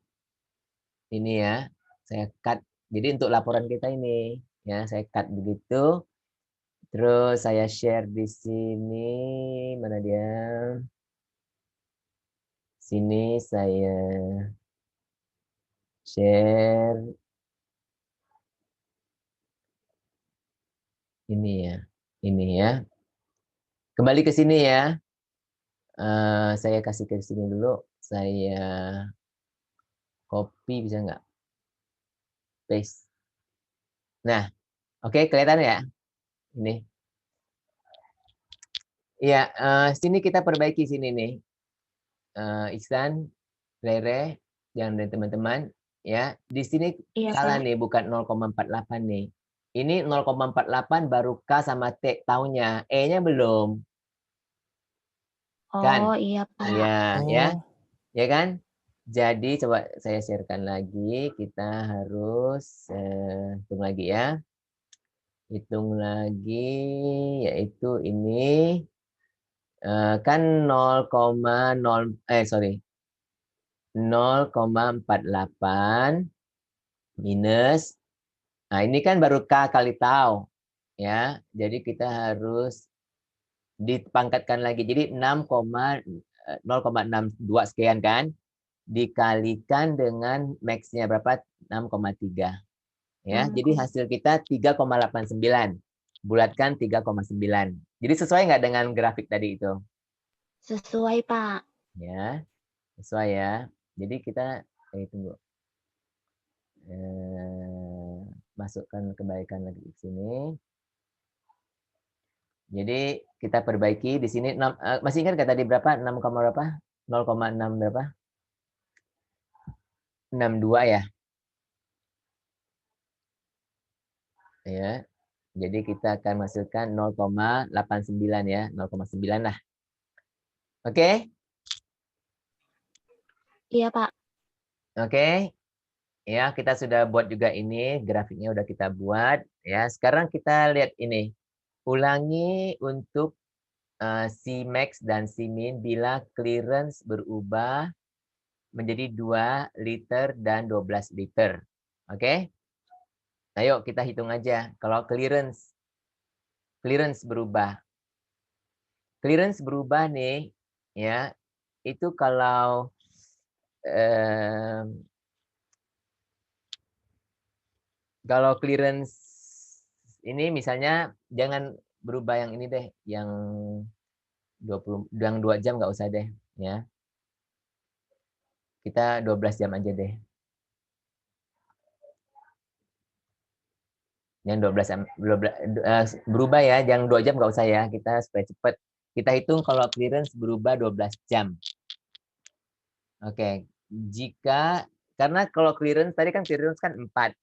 ini ya. Saya cut. Jadi untuk laporan kita ini ya, saya cut begitu. Terus saya share di sini. Mana dia? Sini saya share ini ya. Ini ya. Kembali ke sini ya. Saya kasih ke sini dulu. Saya copy bisa nggak? Paste. Nah, oke, kelihatan ya? Ini. Ya, sini kita perbaiki sini nih. Iksan, Rere, yang dan teman-teman, ya. Di sini Iya, salah Pak. nih, bukan 0,48 nih. Ini 0,48 baru K sama T tahunnya, E-nya belum. Kan? Oh, iya, Pak. Iya, ya. Oh, Ya kan? Jadi coba saya sharekan lagi. Kita harus hitung lagi ya. Hitung lagi, yaitu ini kan 0,48 minus. Nah, ini kan baru K kali tau. Ya, jadi kita harus dipangkatkan lagi. Jadi 0,62 sekian kan? Dikalikan dengan max-nya berapa? 6,3. Ya, jadi hasil kita 3,89. Bulatkan 3,9. Jadi sesuai nggak dengan grafik tadi itu? Sesuai, Pak. Ya, sesuai ya. Jadi kita tunggu. Masukkan kebaikan lagi di sini. Jadi kita perbaiki di sini. Masih ingat nggak tadi berapa? 6, berapa? 0,6 berapa? 62 ya. Ya. Jadi kita akan masukkan 0,89 ya, 0,9 lah. Oke? Iya, Pak. Oke. Ya, kita sudah buat juga ini, grafiknya udah kita buat ya. Sekarang kita lihat ini. Ulangi untuk Cmax dan Cmin bila clearance berubah menjadi 2 liter dan 12 liter. Oke? Ayo kita hitung aja kalau clearance berubah. Clearance berubah nih ya. Itu kalau clearance ini misalnya jangan berubah yang ini deh, yang 2 jam nggak usah deh ya. Kita 12 jam aja deh. Yang 12 berubah ya, jangan 2 jam nggak usah ya, kita supaya cepat. Kita hitung kalau clearance berubah 12 jam. Oke, karena kalau clearance tadi kan clearance kan 4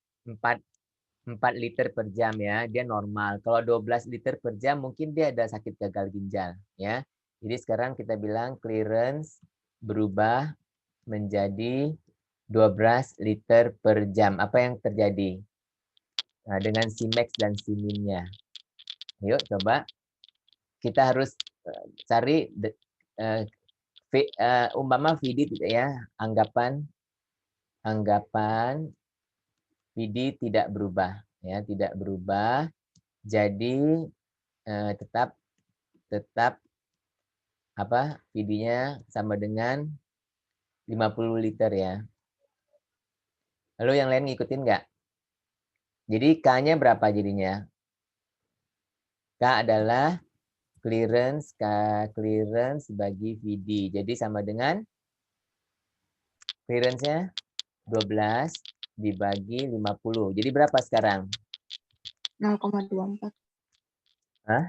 liter per jam ya, dia normal. Kalau 12 liter per jam mungkin dia ada sakit gagal ginjal ya. Jadi sekarang kita bilang clearance berubah menjadi 12 liter per jam. Apa yang terjadi? Nah, dengan Cmax dan Cmin-nya. Yuk coba. Kita harus cari umpama VD ya, anggapan VD tidak berubah ya, tidak berubah. Jadi tetap apa? VD-nya sama dengan 50 liter ya. Lalu yang lain ngikutin nggak? Jadi K-nya berapa jadinya? K adalah clearance bagi VD. Jadi sama dengan clearance-nya 12 dibagi 50. Jadi berapa sekarang? 0,24. Hah?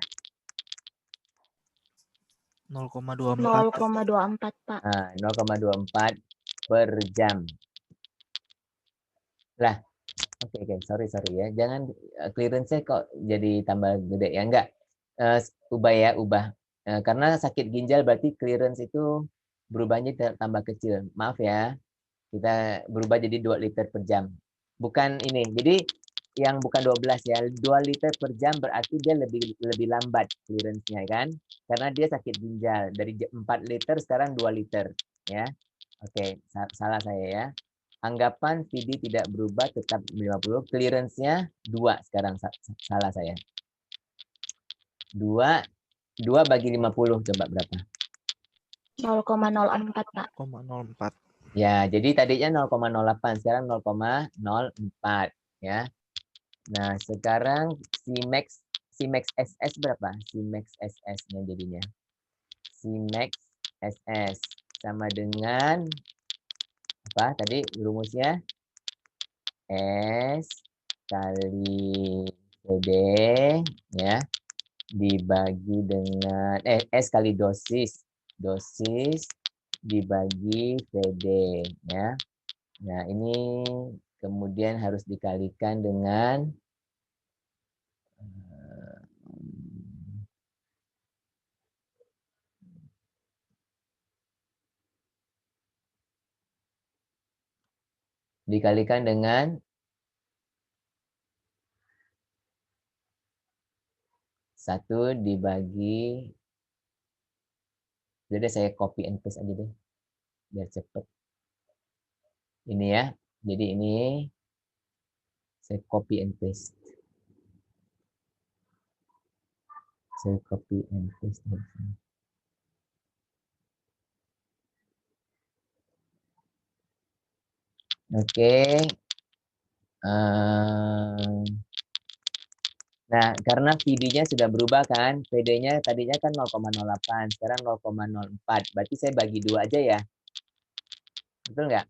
0,24. 0,24, Pak. 0,24 per jam. Lah, oke, sorry ya. Jangan clearance-nya kok jadi tambah gede ya, enggak. Ubah ya, ubah. Karena sakit ginjal berarti clearance itu berubahnya tambah kecil. Maaf ya, kita berubah jadi 2 liter per jam. Bukan ini. Jadi yang bukan 12 ya, 2 liter per jam berarti dia lebih lambat clearance-nya kan? Karena dia sakit ginjal. Dari 4 liter sekarang 2 liter ya. Oke, salah saya ya. Anggapan VD tidak berubah tetap 50, clearance-nya 2 sekarang, salah saya. 2 bagi 50 coba berapa? 0,04 Pak. 0,04. Ya, jadi tadinya 0,08, sekarang 0,04 ya. Nah, sekarang Cmax SS berapa? Cmax SS-nya jadinya. Cmax SS sama dengan apa tadi rumusnya? S kali PD ya dibagi dengan S kali dosis dibagi PD ya. Nah, ini kemudian harus dikalikan dengan dikalikan dengan 1 dibagi, jadi saya copy and paste aja deh biar cepet. Ini ya, jadi ini saya copy and paste. Saya copy and paste dari sini. Oke. Nah, karena VD-nya sudah berubah kan, PD-nya tadinya kan 0,08, sekarang 0,04. Berarti saya bagi 2 aja ya. Betul nggak?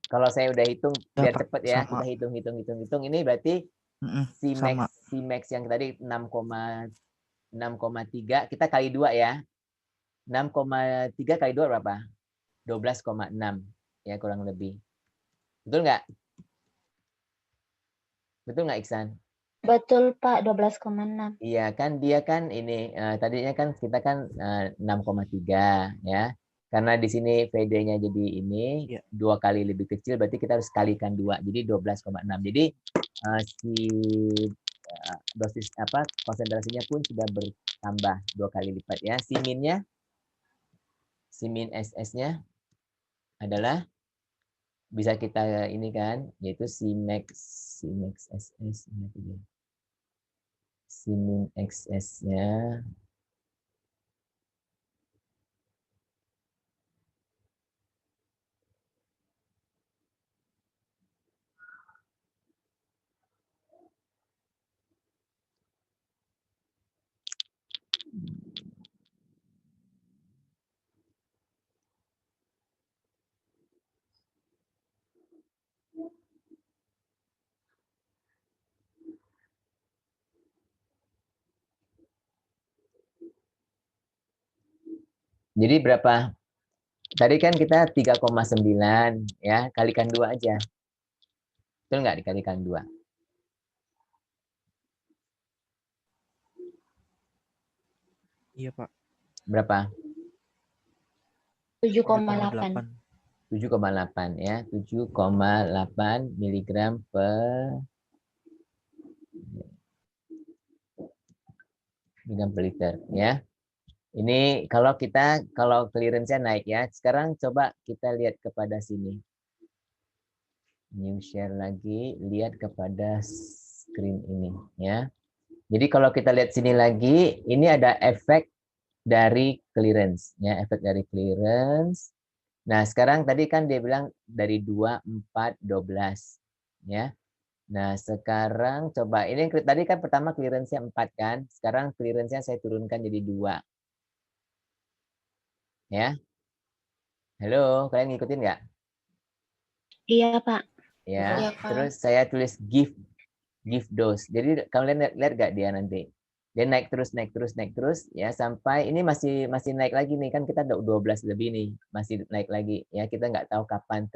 Kalau saya udah hitung, biar cepet ya, kita hitung. Ini berarti Cmax yang tadi 6,3, kita kali 2 ya. 6,3 kali 2 berapa? 12,6 ya kurang lebih. Betul nggak? Betul nggak Iksan? Betul Pak, 12,6. Iya kan dia kan ini tadinya kan kita kan 6,3 ya. Karena di sini VD-nya jadi ini 2 kali lebih kecil berarti kita harus kalikan 2. Jadi 12,6. Jadi si dosis konsentrasinya pun sudah bertambah 2 kali lipat ya. Simin SS-nya adalah bisa kita ini kan yaitu Cmax SS Cmin XS-nya jadi berapa? Tadi kan kita 3,9 ya, kalikan 2 aja. Betul nggak dikalikan 2? Iya, Pak. Berapa? 7,8. 7,8 ya, 7,8 miligram per liter ya. Ini kalau clearance-nya naik ya. Sekarang coba kita lihat kepada sini. New share lagi, lihat kepada screen ini ya. Jadi kalau kita lihat sini lagi, ini ada efek dari clearance ya, efek dari clearance. Nah, sekarang tadi kan dia bilang dari 2, 4, 12 ya. Nah, sekarang coba ini tadi kan pertama clearance-nya 4 kan. Sekarang clearance-nya saya turunkan jadi 2. Ya. Halo, kalian ngikutin nggak? Iya, Pak. Ya. Iya, Pak. Terus saya tulis give dose. Jadi kalian lihat nggak dia nanti? Dia naik terus ya sampai ini masih naik lagi nih kan kita udah 12 lebih nih, masih naik lagi ya. Kita nggak tahu kapan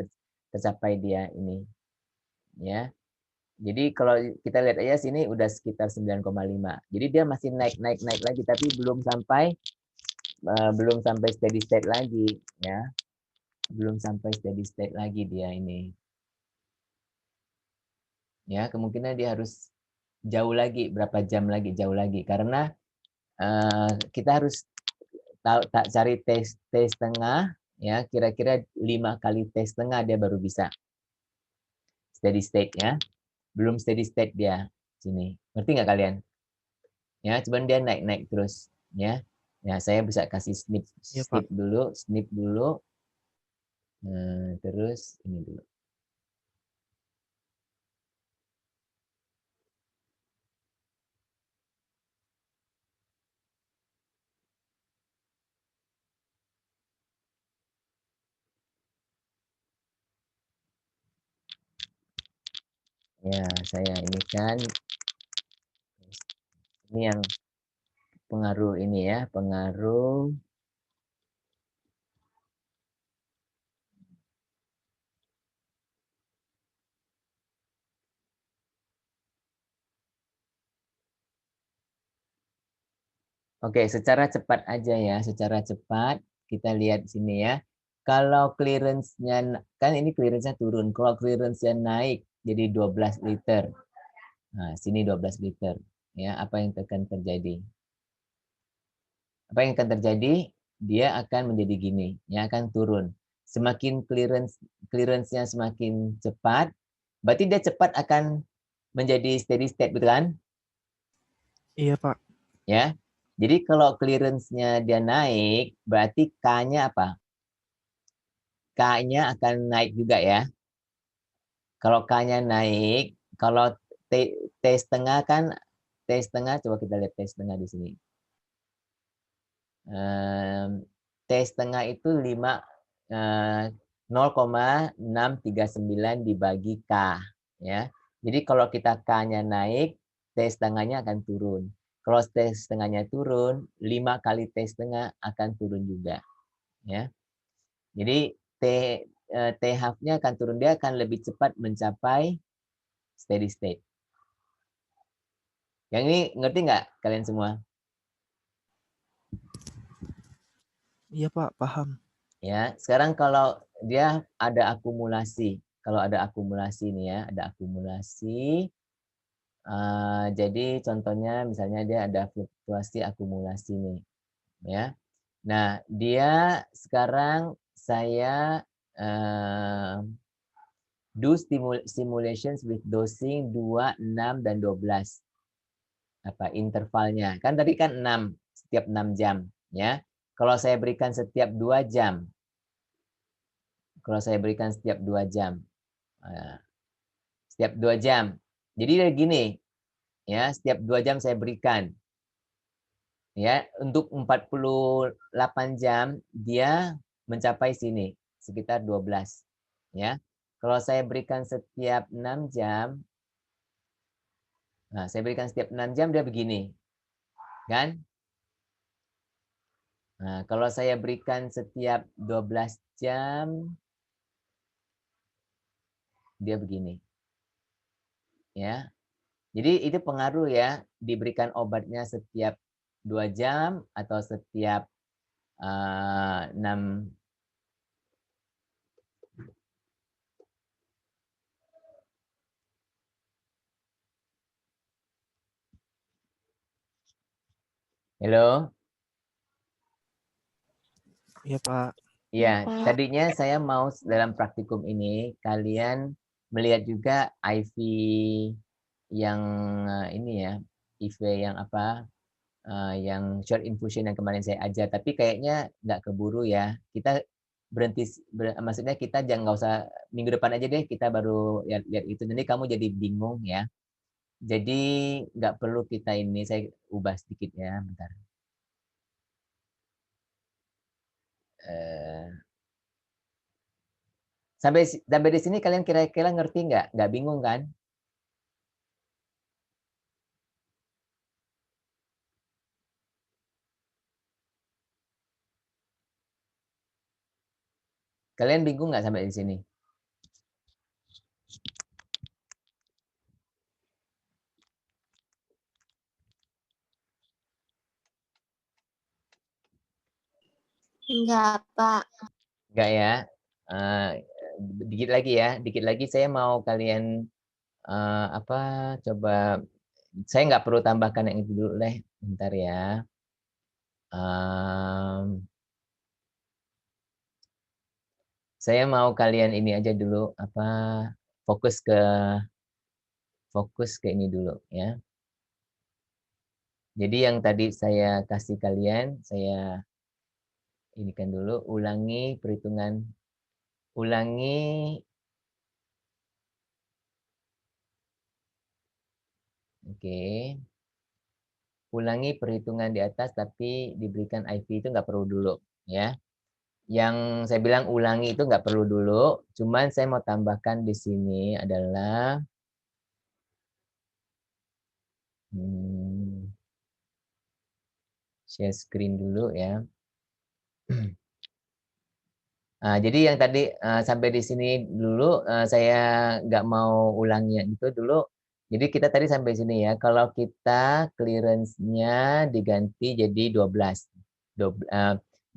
tercapai dia ini. Ya. Jadi kalau kita lihat aja sini udah sekitar 9,5. Jadi dia masih naik lagi tapi belum sampai belum sampai steady state lagi ya. Belum sampai steady state lagi dia ini. Ya, kemungkinan dia harus jauh lagi, berapa jam lagi, jauh lagi karena kita harus cari T setengah ya, kira-kira 5 kali T setengah dia baru bisa steady state ya. Belum steady state dia sini. Ngerti nggak kalian? Ya, cuman dia naik-naik terus ya. Ya, saya bisa kasih snip Iya, Pak. snip dulu. Terus ini dulu. Ya, saya ini kan ini yang pengaruh ini ya, pengaruh Oke, secara cepat aja ya, secara cepat kita lihat sini ya. Kalau clearance-nya kan ini clearance-nya turun, kalau clearance-nya naik jadi 12 liter. Nah, sini 12 liter. Ya, apa yang akan terjadi? Apa yang akan terjadi? Dia akan menjadi gini, ya akan turun. Semakin clearance-nya semakin cepat, berarti dia cepat akan menjadi steady state, betul kan? Iya, Pak. Ya. Jadi kalau clearance-nya dia naik, berarti K-nya apa? K-nya akan naik juga ya. Kalau K-nya naik, kalau T setengah kan, T setengah, coba kita lihat T setengah di sini. T setengah itu 0,639 dibagi K. Ya. Jadi kalau kita K-nya naik, T setengahnya akan turun. Kalau T setengahnya turun, 5 kali T setengah akan turun juga. Ya. Jadi T half-nya akan turun, dia akan lebih cepat mencapai steady state. Yang ini ngerti nggak kalian semua? Iya, Pak, paham. Ya, sekarang kalau dia ada akumulasi, kalau ada akumulasi nih ya, ada akumulasi. Jadi contohnya misalnya dia ada fluktuasi akumulasi nih, ya. Nah, dia sekarang saya do simulations with dosing 2, 6, dan 12. Apa intervalnya? Kan tadi kan 6 setiap 6 jam, ya. Kalau saya berikan setiap 2 jam. Kalau saya berikan setiap 2 jam. Setiap 2 jam. Jadi dari gini, ya, setiap 2 jam saya berikan. Ya, untuk 48 jam dia mencapai sini, sekitar 12, ya. Kalau saya berikan setiap 6 jam, nah saya berikan setiap 6 jam dia begini. Kan? Nah, kalau saya berikan setiap 12 jam dia begini. Ya. Jadi itu pengaruh ya, diberikan obatnya setiap 2 jam atau setiap 6. Halo? Iya, Pak. Ya, Pak. tadinya saya mau dalam praktikum ini kalian melihat juga IV yang ini ya, IV yang apa, yang short infusion yang kemarin saya ajar, tapi kayaknya nggak keburu ya. Kita berhenti, maksudnya kita jangan, nggak usah minggu depan aja deh, kita baru lihat itu. Nanti kamu jadi bingung ya. Jadi nggak perlu kita ini, saya ubah sedikit ya, bentar. Sampai di sini kalian kira-kira ngerti nggak? Nggak bingung kan? Kalian bingung nggak sampai di sini? Enggak, Pak. Enggak ya. Dikit lagi ya. Dikit lagi saya mau kalian coba. Saya nggak perlu tambahkan yang itu dulu deh. Bentar ya. Saya mau kalian ini aja dulu fokus ke ini dulu ya. Jadi yang tadi saya kasih kalian, saya inikan dulu, ulangi perhitungan, ulangi perhitungan di atas tapi diberikan IP itu nggak perlu dulu ya. Yang saya bilang ulangi itu nggak perlu dulu, cuman saya mau tambahkan di sini adalah share screen dulu ya. Jadi yang tadi sampai di sini dulu, saya nggak mau ulangi yang itu dulu. Jadi kita tadi sampai sini ya. Kalau kita clearance-nya diganti jadi 12.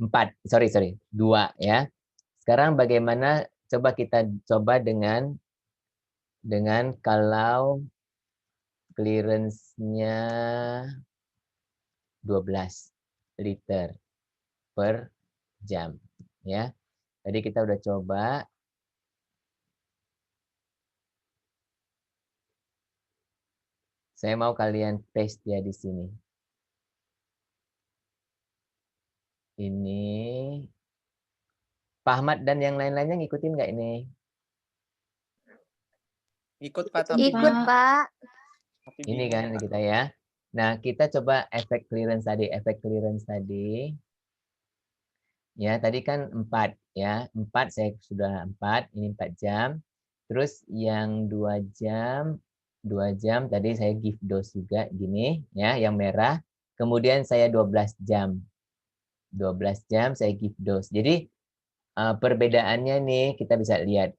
4, sorry, 2 ya. Sekarang bagaimana coba kita coba dengan kalau clearance-nya 12 liter per jam ya. Tadi kita udah coba. Saya mau kalian paste ya di sini. Ini Pak Ahmad dan yang lain-lainnya ngikutin nggak ini? Ikut Pak, tapi Ikut, Pak. Ini kan kita ya. Nah, kita coba efek clearance tadi. Ya, tadi kan 4 ya. 4 saya sudah 4, ini 4 jam. Terus yang 2 jam tadi saya give dose juga gini ya, yang merah. Kemudian saya 12 jam. 12 jam saya give dose. Jadi perbedaannya nih kita bisa lihat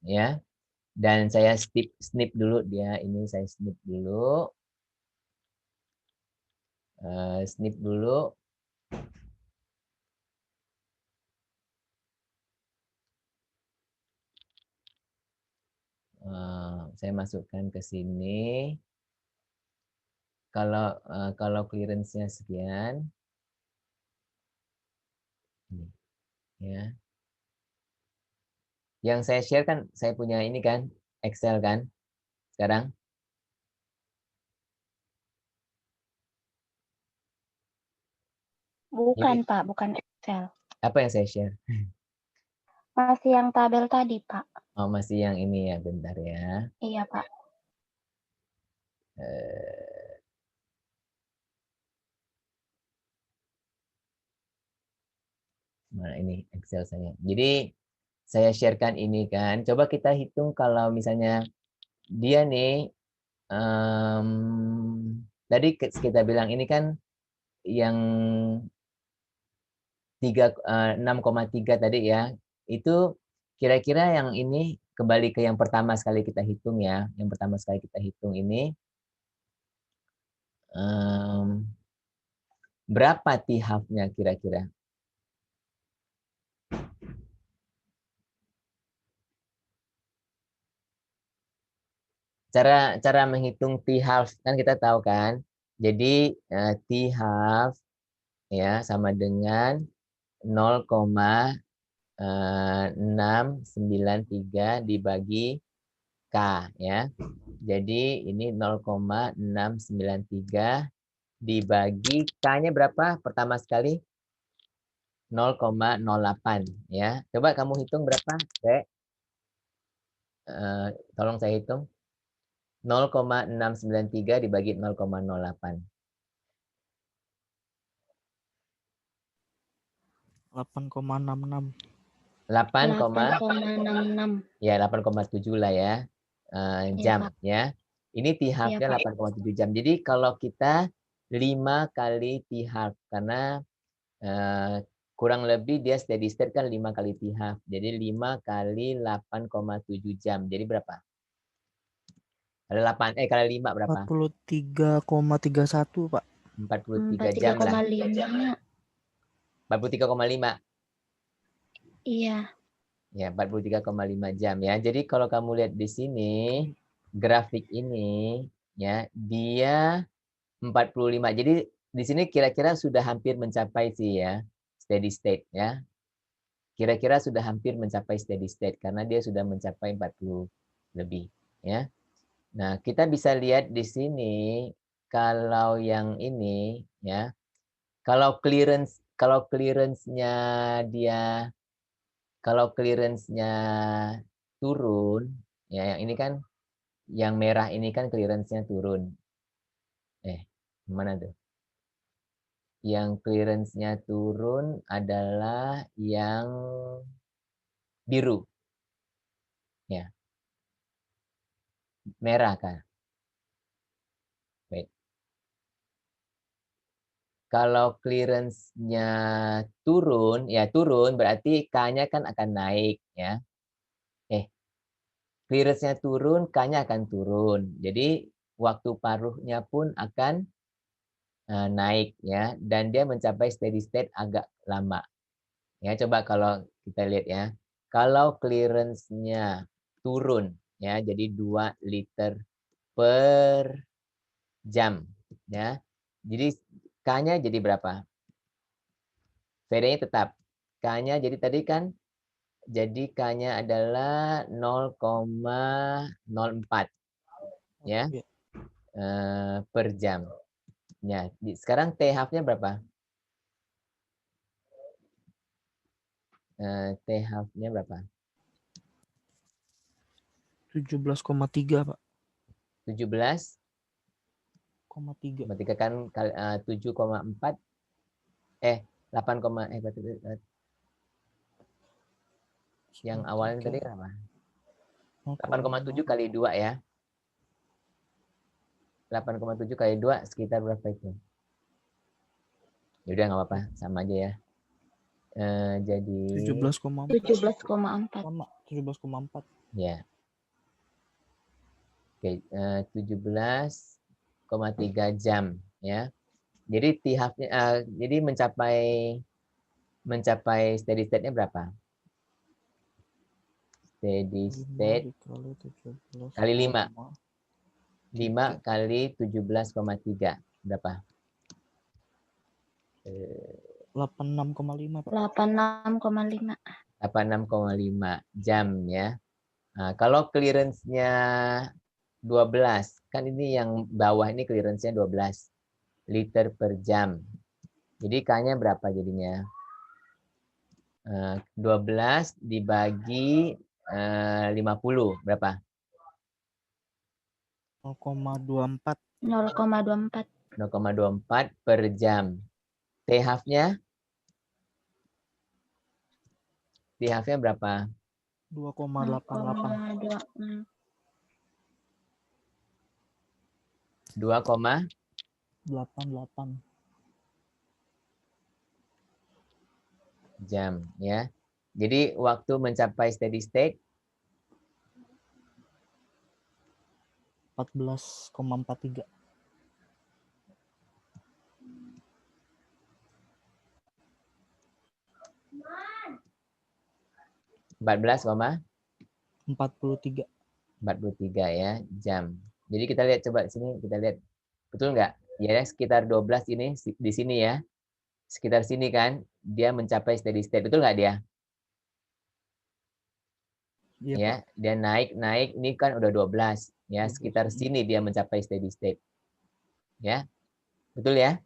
ya. Dan saya snip dulu dia, ini saya snip dulu. Snip dulu. Saya masukkan ke sini. Kalau clearance-nya sekian. Ini, ya. Yang saya share kan, saya punya ini kan, Excel kan, sekarang. Bukan, Ini, Pak, bukan Excel. apa yang saya share? Masih yang tabel tadi, Pak. Oh, masih yang ini ya, bentar ya. Iya, Pak. Nah, ini Excel saya. Jadi, saya sharekan ini kan. Coba kita hitung kalau misalnya dia nih, tadi kita bilang ini kan yang 6,3 tadi ya, itu kira-kira yang ini kembali ke yang pertama sekali kita hitung ya. Yang pertama sekali kita hitung ini berapa T-half-nya kira-kira? Cara menghitung T-half kan kita tahu kan. Jadi T-half ya sama dengan 0,693 dibagi K ya. Jadi ini 0,693 dibagi K-nya berapa pertama sekali? 0,08 ya. Coba kamu hitung berapa, Dek? Tolong saya hitung. 0,693 dibagi 0,08. 8,66. 8,66. Ya, 8,7 lah ya. Jam Pak. ya. Ini T-half-nya Iya, Pak. 8,7 jam. Jadi kalau kita 5 kali T-half karena kurang lebih dia steady state kan 5 kali T-half. Jadi 5 kali 8,7 jam. Jadi berapa? Kali 8 kali 5 berapa? 43,31, Pak. 43 jam lah. 43,5. 43,5. Iya. Ya, 43,5 jam ya. Jadi kalau kamu lihat di sini grafik ini ya, dia 45. Jadi di sini kira-kira sudah hampir mencapai sih ya steady state ya. Kira-kira sudah hampir mencapai steady state karena dia sudah mencapai 40 lebih ya. Nah, kita bisa lihat di sini kalau yang ini ya, kalau clearance-nya dia turun ya, yang ini kan yang merah ini kan clearance-nya turun. Mana tuh? Yang clearance-nya turun adalah yang biru. Ya. Merah kan? Baik. Kalau clearance-nya turun, ya turun berarti K-nya kan akan naik ya. Clearance-nya turun, K-nya akan turun. Jadi waktu paruhnya pun akan naik ya, dan dia mencapai steady state agak lama. Ya, coba kalau kita lihat ya. Kalau clearance-nya turun ya, jadi 2 liter per jam ya. Jadi K-nya jadi berapa? VD-nya tetap. K-nya jadi tadi kan, jadi K-nya adalah 0,04 ya per jam. Ya, sekarang T-half-nya berapa? T-half-nya berapa? 17,3 Pak. 17,3 kan 7,4 8, yang awalnya tadi berapa? 8,7 kali 2 ya. 8,7 kali 2 sekitar berapa itu? Ya udah nggak apa-apa, sama aja ya. Jadi 17,4. 17,4. Ya. Oke, 17,3 jam ya. Jadi T-half-nya jadi mencapai steady state-nya berapa? Steady state kali 5. 5 kali 17,3 berapa? 86,5 Pak. 86,5. 86,5 jam ya. Nah, kalau clearance-nya 12, kan ini yang bawah ini clearance-nya 12 liter per jam. Jadi K-nya berapa jadinya? 12 dibagi 50 berapa? 0,24. 0,24. 0,24 per jam. T-half-nya? T-half-nya berapa? 2,88. 2,88 jam ya. Jadi waktu mencapai steady state 14,43. 14,43 ya jam. Jadi kita lihat coba sini, kita lihat betul nggak? Ya sekitar 12 ini di sini ya. Sekitar sini kan dia mencapai steady state, betul nggak dia? Iya, Ya, Pak. dia naik ini kan udah 12 ya, sekitar sini dia mencapai steady state. Ya. Betul ya?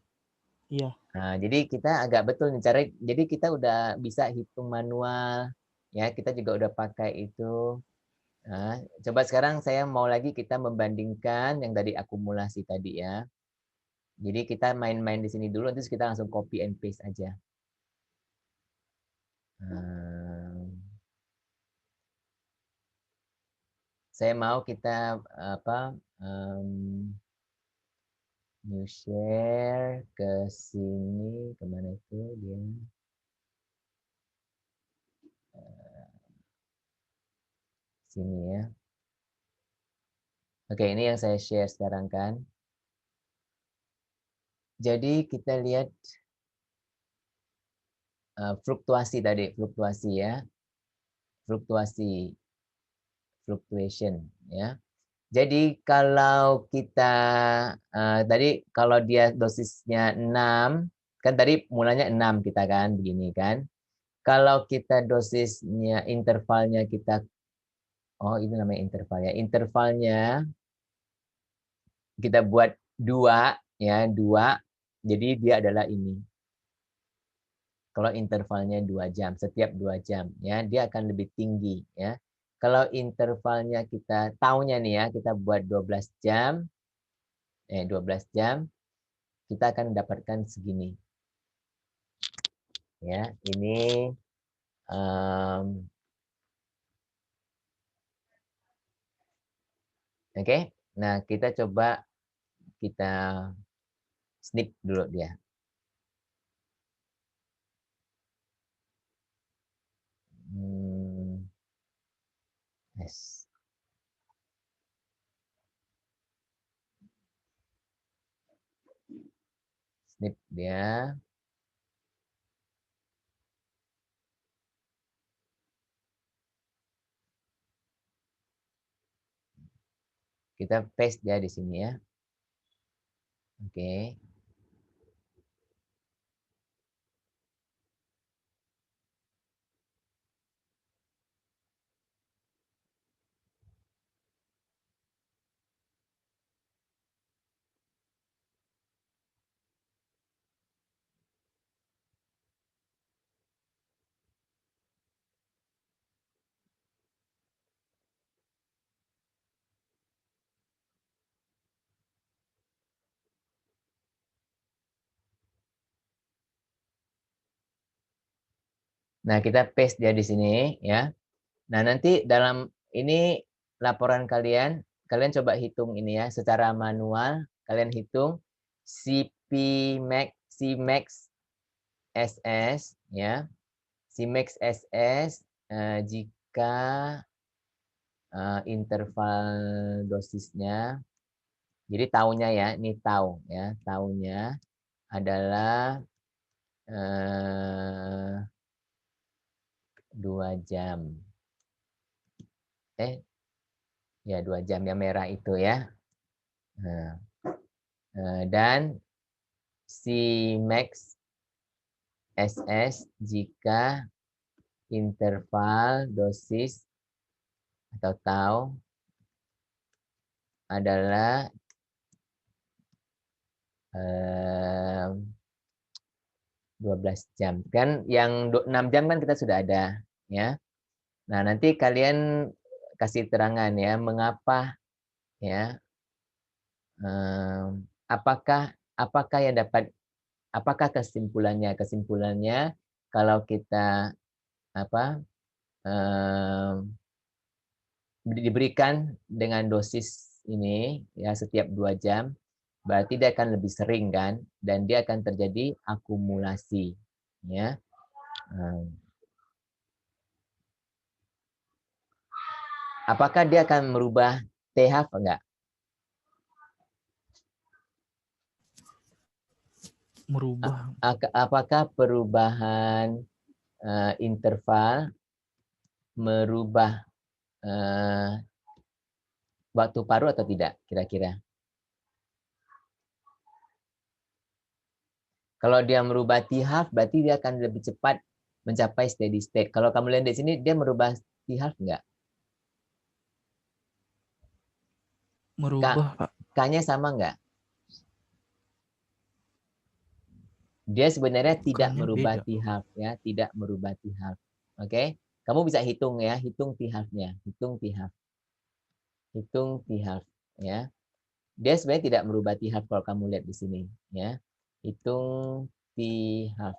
Iya. Nah, jadi kita agak betul nih cara, jadi kita udah bisa hitung manual ya, kita juga udah pakai itu. Nah, coba sekarang saya mau lagi kita membandingkan yang dari akumulasi tadi ya. Jadi kita main-main di sini dulu, terus kita langsung copy and paste aja. Saya mau kita new share ke sini, kemana itu dia? Sini ya. Oke, ini yang saya share sekarang kan. Jadi kita lihat fluktuasi tadi, fluktuasi ya. Fluctuation ya. Jadi kalau kita tadi kalau dia dosisnya 6, kan tadi mulanya 6 kita kan begini kan. Kalau kita dosisnya intervalnya kita ini namanya interval ya. Intervalnya kita buat 2 ya, 2. Jadi dia adalah ini. Kalau intervalnya 2 jam, setiap 2 jam ya, dia akan lebih tinggi ya. Kalau intervalnya kita tahunya nih ya, kita buat 12 jam, 12 jam, kita akan mendapatkan segini. Ya, ini oke. Nah, kita coba kita snip dulu dia. Yes. Snip dia. Kita paste dia di sini ya. Oke. Nah, kita paste dia di sini ya. Nah, nanti dalam ini laporan kalian coba hitung ini ya secara manual, kalian hitung Cmax SS ya. Cmax SS jika interval dosisnya. Jadi taunya ya, ini tahu ya, taunya adalah 2 jam. Ya 2 jam yang merah itu ya. Nah, dan Cmax SS jika interval dosis atau tau adalah 12 jam. Kan yang 6 jam kan kita sudah ada ya. Nah, nanti kalian kasih terangan ya mengapa ya apakah yang dapat kesimpulannya kalau kita diberikan dengan dosis ini ya setiap 2 jam berarti dia akan lebih sering kan dan dia akan terjadi akumulasi ya. Apakah dia akan merubah TH enggak? Merubah. Apakah perubahan interval merubah waktu paruh atau tidak kira-kira? Kalau dia merubah T-half berarti dia akan lebih cepat mencapai steady state. Kalau kamu lihat di sini dia merubah T-half enggak? Merubah, Pak. K-nya sama enggak? Dia sebenarnya tidak merubah T-half ya, tidak merubah T-half. Oke? Kamu bisa hitung ya, hitung T-half-nya, hitung T-half. Hitung T-half ya. Dia sebenarnya tidak merubah T-half kalau kamu lihat di sini ya. Hitung T-half.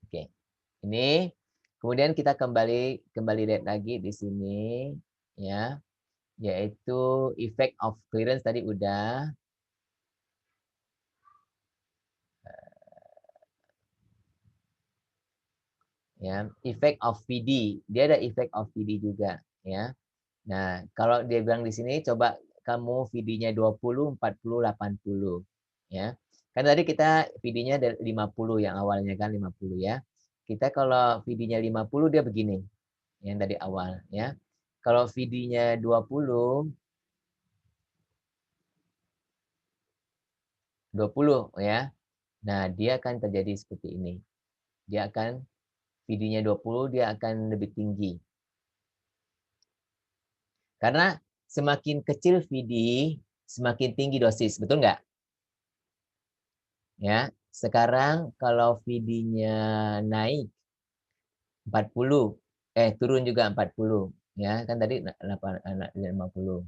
Oke. Ini kemudian kita kembali lihat lagi di sini ya. Yaitu effect of clearance tadi udah. Ya, effect of VD. Dia ada effect of VD juga ya. Nah, kalau dia bilang di sini coba kamu VD-nya 20, 40, 80 ya. Kan tadi kita VD-nya 50 yang awalnya kan 50 ya. Kita kalau VD-nya 50 dia begini. Yang tadi awal ya. Kalau VD-nya 20 ya. Nah, dia akan terjadi seperti ini. Dia akan VD-nya 20 dia akan lebih tinggi. Karena semakin kecil VD, semakin tinggi dosis, betul nggak? Ya, sekarang kalau VD-nya naik 40, turun juga 40, ya kan tadi 50,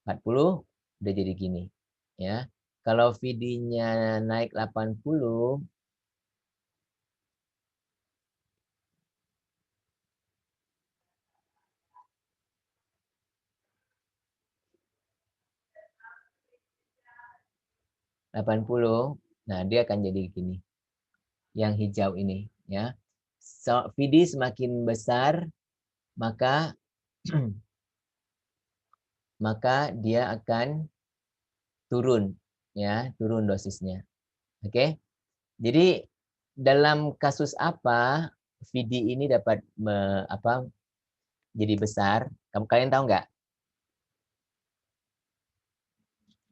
40 udah jadi gini, ya. Kalau VD-nya naik 80, nah dia akan jadi gini. Yang hijau ini, ya. So, VD semakin besar, maka dia akan turun, ya, turun dosisnya. Oke. Jadi dalam kasus apa VD ini dapat jadi besar? Kalian tahu nggak?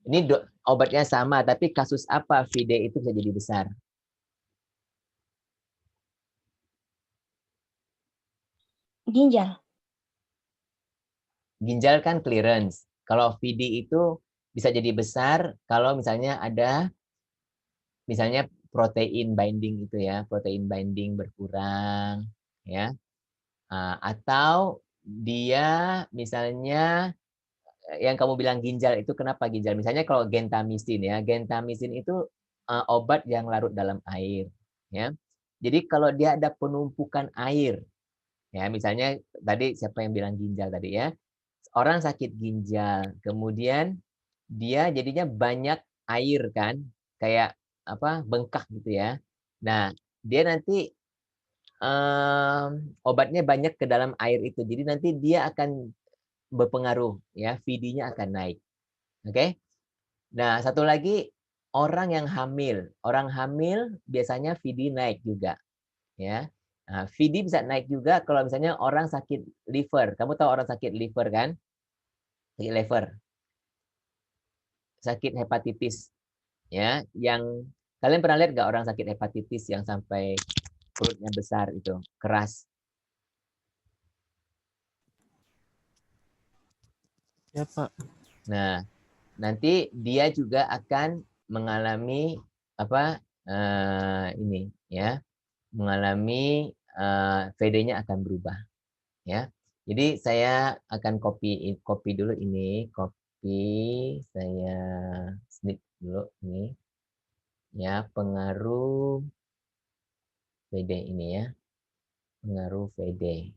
Ini obatnya sama, tapi kasus apa VD itu bisa jadi besar? Ginjal. Ginjal kan clearance. Kalau VD itu bisa jadi besar kalau misalnya ada misalnya protein binding itu ya, protein binding berkurang ya. Atau dia misalnya yang kamu bilang ginjal itu kenapa ginjal? Misalnya kalau gentamisin ya, gentamisin itu obat yang larut dalam air ya. Jadi kalau dia ada penumpukan air ya, misalnya tadi siapa yang bilang ginjal tadi ya? Orang sakit ginjal, kemudian dia jadinya banyak air kan, kayak bengkak gitu ya. Nah, dia nanti obatnya banyak ke dalam air itu. Jadi nanti dia akan berpengaruh ya, VD-nya akan naik. Oke. Nah, satu lagi orang yang hamil. Orang hamil biasanya VD naik juga ya. Nah, VD bisa naik juga kalau misalnya orang sakit liver. Kamu tahu orang sakit liver kan? Sakit liver. Sakit hepatitis ya, yang kalian pernah lihat nggak orang sakit hepatitis yang sampai perutnya besar itu, keras? Ya, Pak. Nah, nanti dia juga akan mengalami ini ya, mengalami VD-nya akan berubah ya. Jadi saya akan copy dulu ini, saya snip dulu ini ya, pengaruh VD ini ya, pengaruh VD.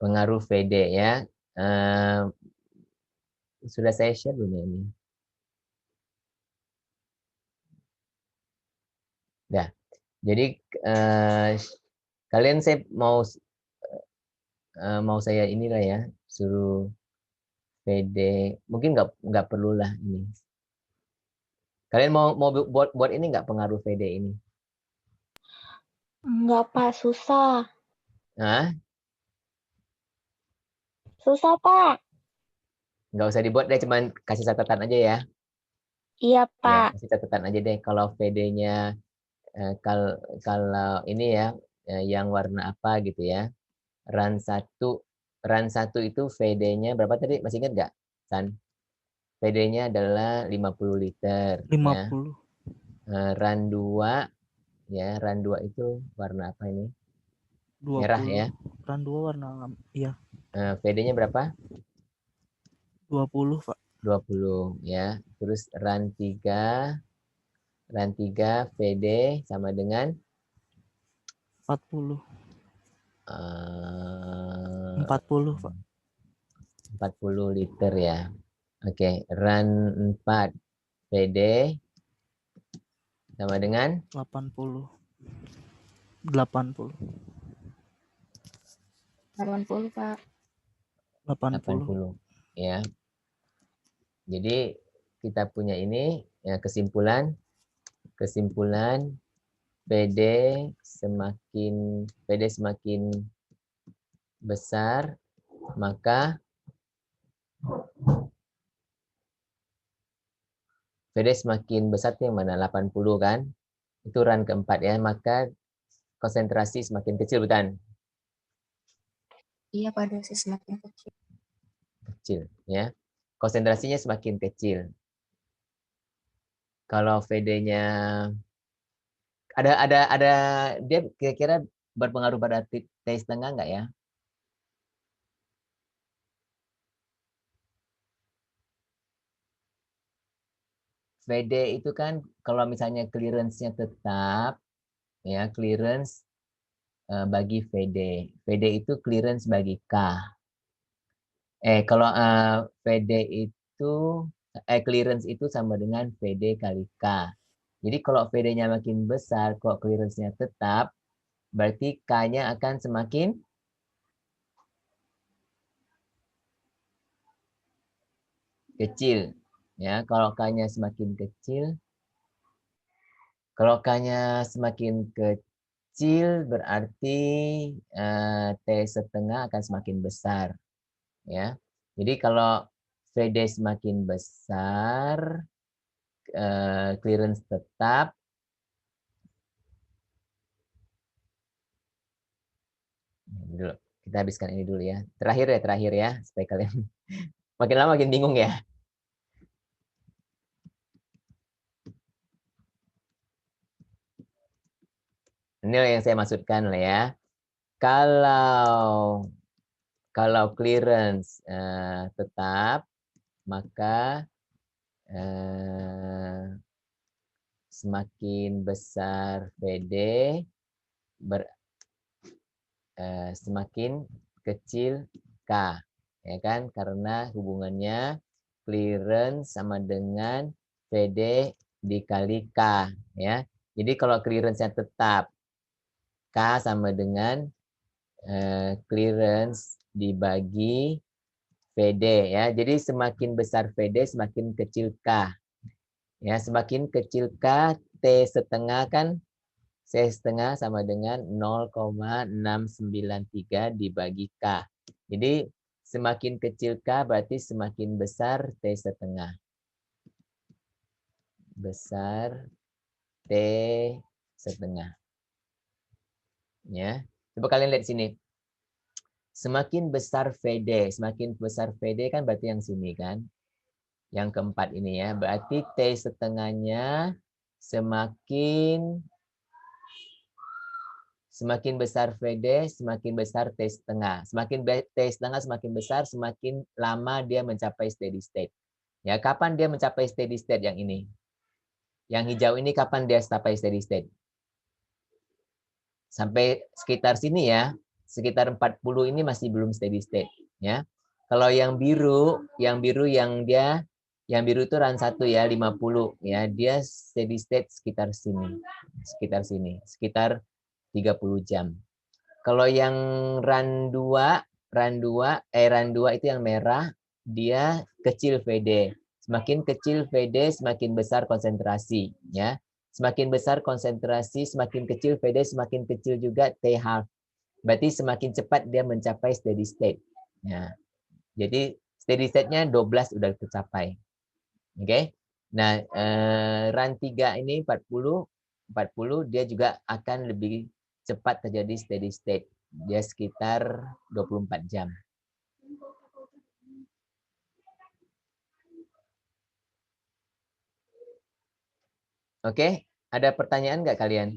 Pengaruh VD ya. Sudah saya share belum ini? Dah. Jadi kalian saya mau saya inilah ya, suruh VD. Mungkin nggak perlulah ini. Kalian mau buat ini nggak pengaruh VD ini? Enggak, Pak. Susah. Hah? Susah, Pak. Nggak usah dibuat deh, cuman kasih catatan aja ya. Iya, Ya, Pak. kasih catatan aja deh kalau VD-nya kalau ini ya, yang warna apa gitu ya. Run 1 itu VD-nya berapa tadi? Masih ingat nggak, San? VD-nya adalah 50 liter. 50. Ya. Run 2 ya, run 2 itu warna apa ini? 20. Merah ya. Run 2 warna iya. VD-nya berapa? 20, Pak. 20 ya. Terus run 3 VD sama dengan 40. 40, Pak. 40 liter ya. Oke, run 4 VD sama dengan 80. 80. 80, Pak. 80. 80. Ya. Jadi kita punya ini ya kesimpulan PD semakin besar, maka PD semakin besar itu yang mana? 80 kan? Itu run keempat ya, maka konsentrasi semakin kecil, bukan? Iya, Pak, dosis semakin kecil. Kecil ya. Konsentrasinya semakin kecil. Kalau VD-nya ada dia kira-kira berpengaruh pada T setengah enggak ya? VD itu kan kalau misalnya clearance-nya tetap ya, clearance bagi VD. VD itu clearance bagi K. Kalau VD itu clearance itu sama dengan VD kali K. Jadi kalau VD-nya makin besar, kok clearance-nya tetap, berarti K-nya akan semakin kecil. Ya, kalau K-nya semakin kecil, berarti T setengah akan semakin besar. Ya, jadi kalau VD semakin besar, clearance tetap. Dulu. Kita habiskan ini dulu ya. Terakhir ya, supaya kalian makin lama makin bingung ya. Ini yang saya maksudkan lah ya. Kalau clearance tetap, maka semakin besar VD semakin kecil K, ya kan? Karena hubungannya clearance sama dengan VD dikali K, ya. Jadi kalau clearance-nya tetap, K sama dengan clearance dibagi VD, ya. Jadi semakin besar VD, semakin kecil K. Ya, semakin kecil K, T setengah kan, C setengah sama dengan 0,693 dibagi K. Jadi semakin kecil K berarti semakin besar T setengah. Besar T setengah. Ya, coba kalian lihat sini. Semakin besar VD kan berarti yang sini kan. Yang keempat ini ya, berarti T setengahnya semakin besar VD, semakin besar T setengah. Semakin T setengah semakin besar, semakin lama dia mencapai steady state. Ya, kapan dia mencapai steady state yang ini? Yang hijau ini kapan dia sampai steady state? Sampai sekitar sini ya, sekitar 40 ini masih belum steady state. Ya, kalau yang biru itu run 1 ya, 50 ya, dia steady state sekitar sini, sekitar 30 jam. Kalau yang run 2 itu yang merah, dia kecil VD. Semakin kecil VD, semakin besar konsentrasi, ya. Semakin besar konsentrasi, semakin kecil VD, semakin kecil juga T half. Berarti semakin cepat dia mencapai steady state. Ya. Jadi steady state-nya 12 udah tercapai. Oke. Nah, run 3 ini 40 dia juga akan lebih cepat terjadi steady state. Dia sekitar 24 jam. Oke, ada pertanyaan nggak kalian?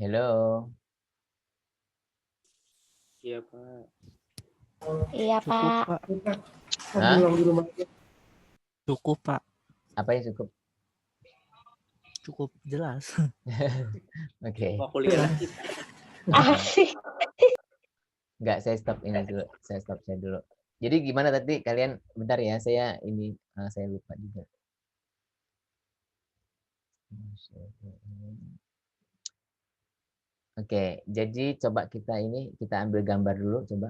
Halo. Iya, Pak. Iya, Pak. Hah? Cukup, Pak. Apa yang cukup? Cukup jelas. Oke. Mau kuliah lagi. Asik. Enggak, saya stop ini dulu. Saya stop saya dulu. Jadi gimana tadi kalian? Bentar ya, saya ini saya lupa juga. Oke, jadi coba kita ambil gambar dulu, coba.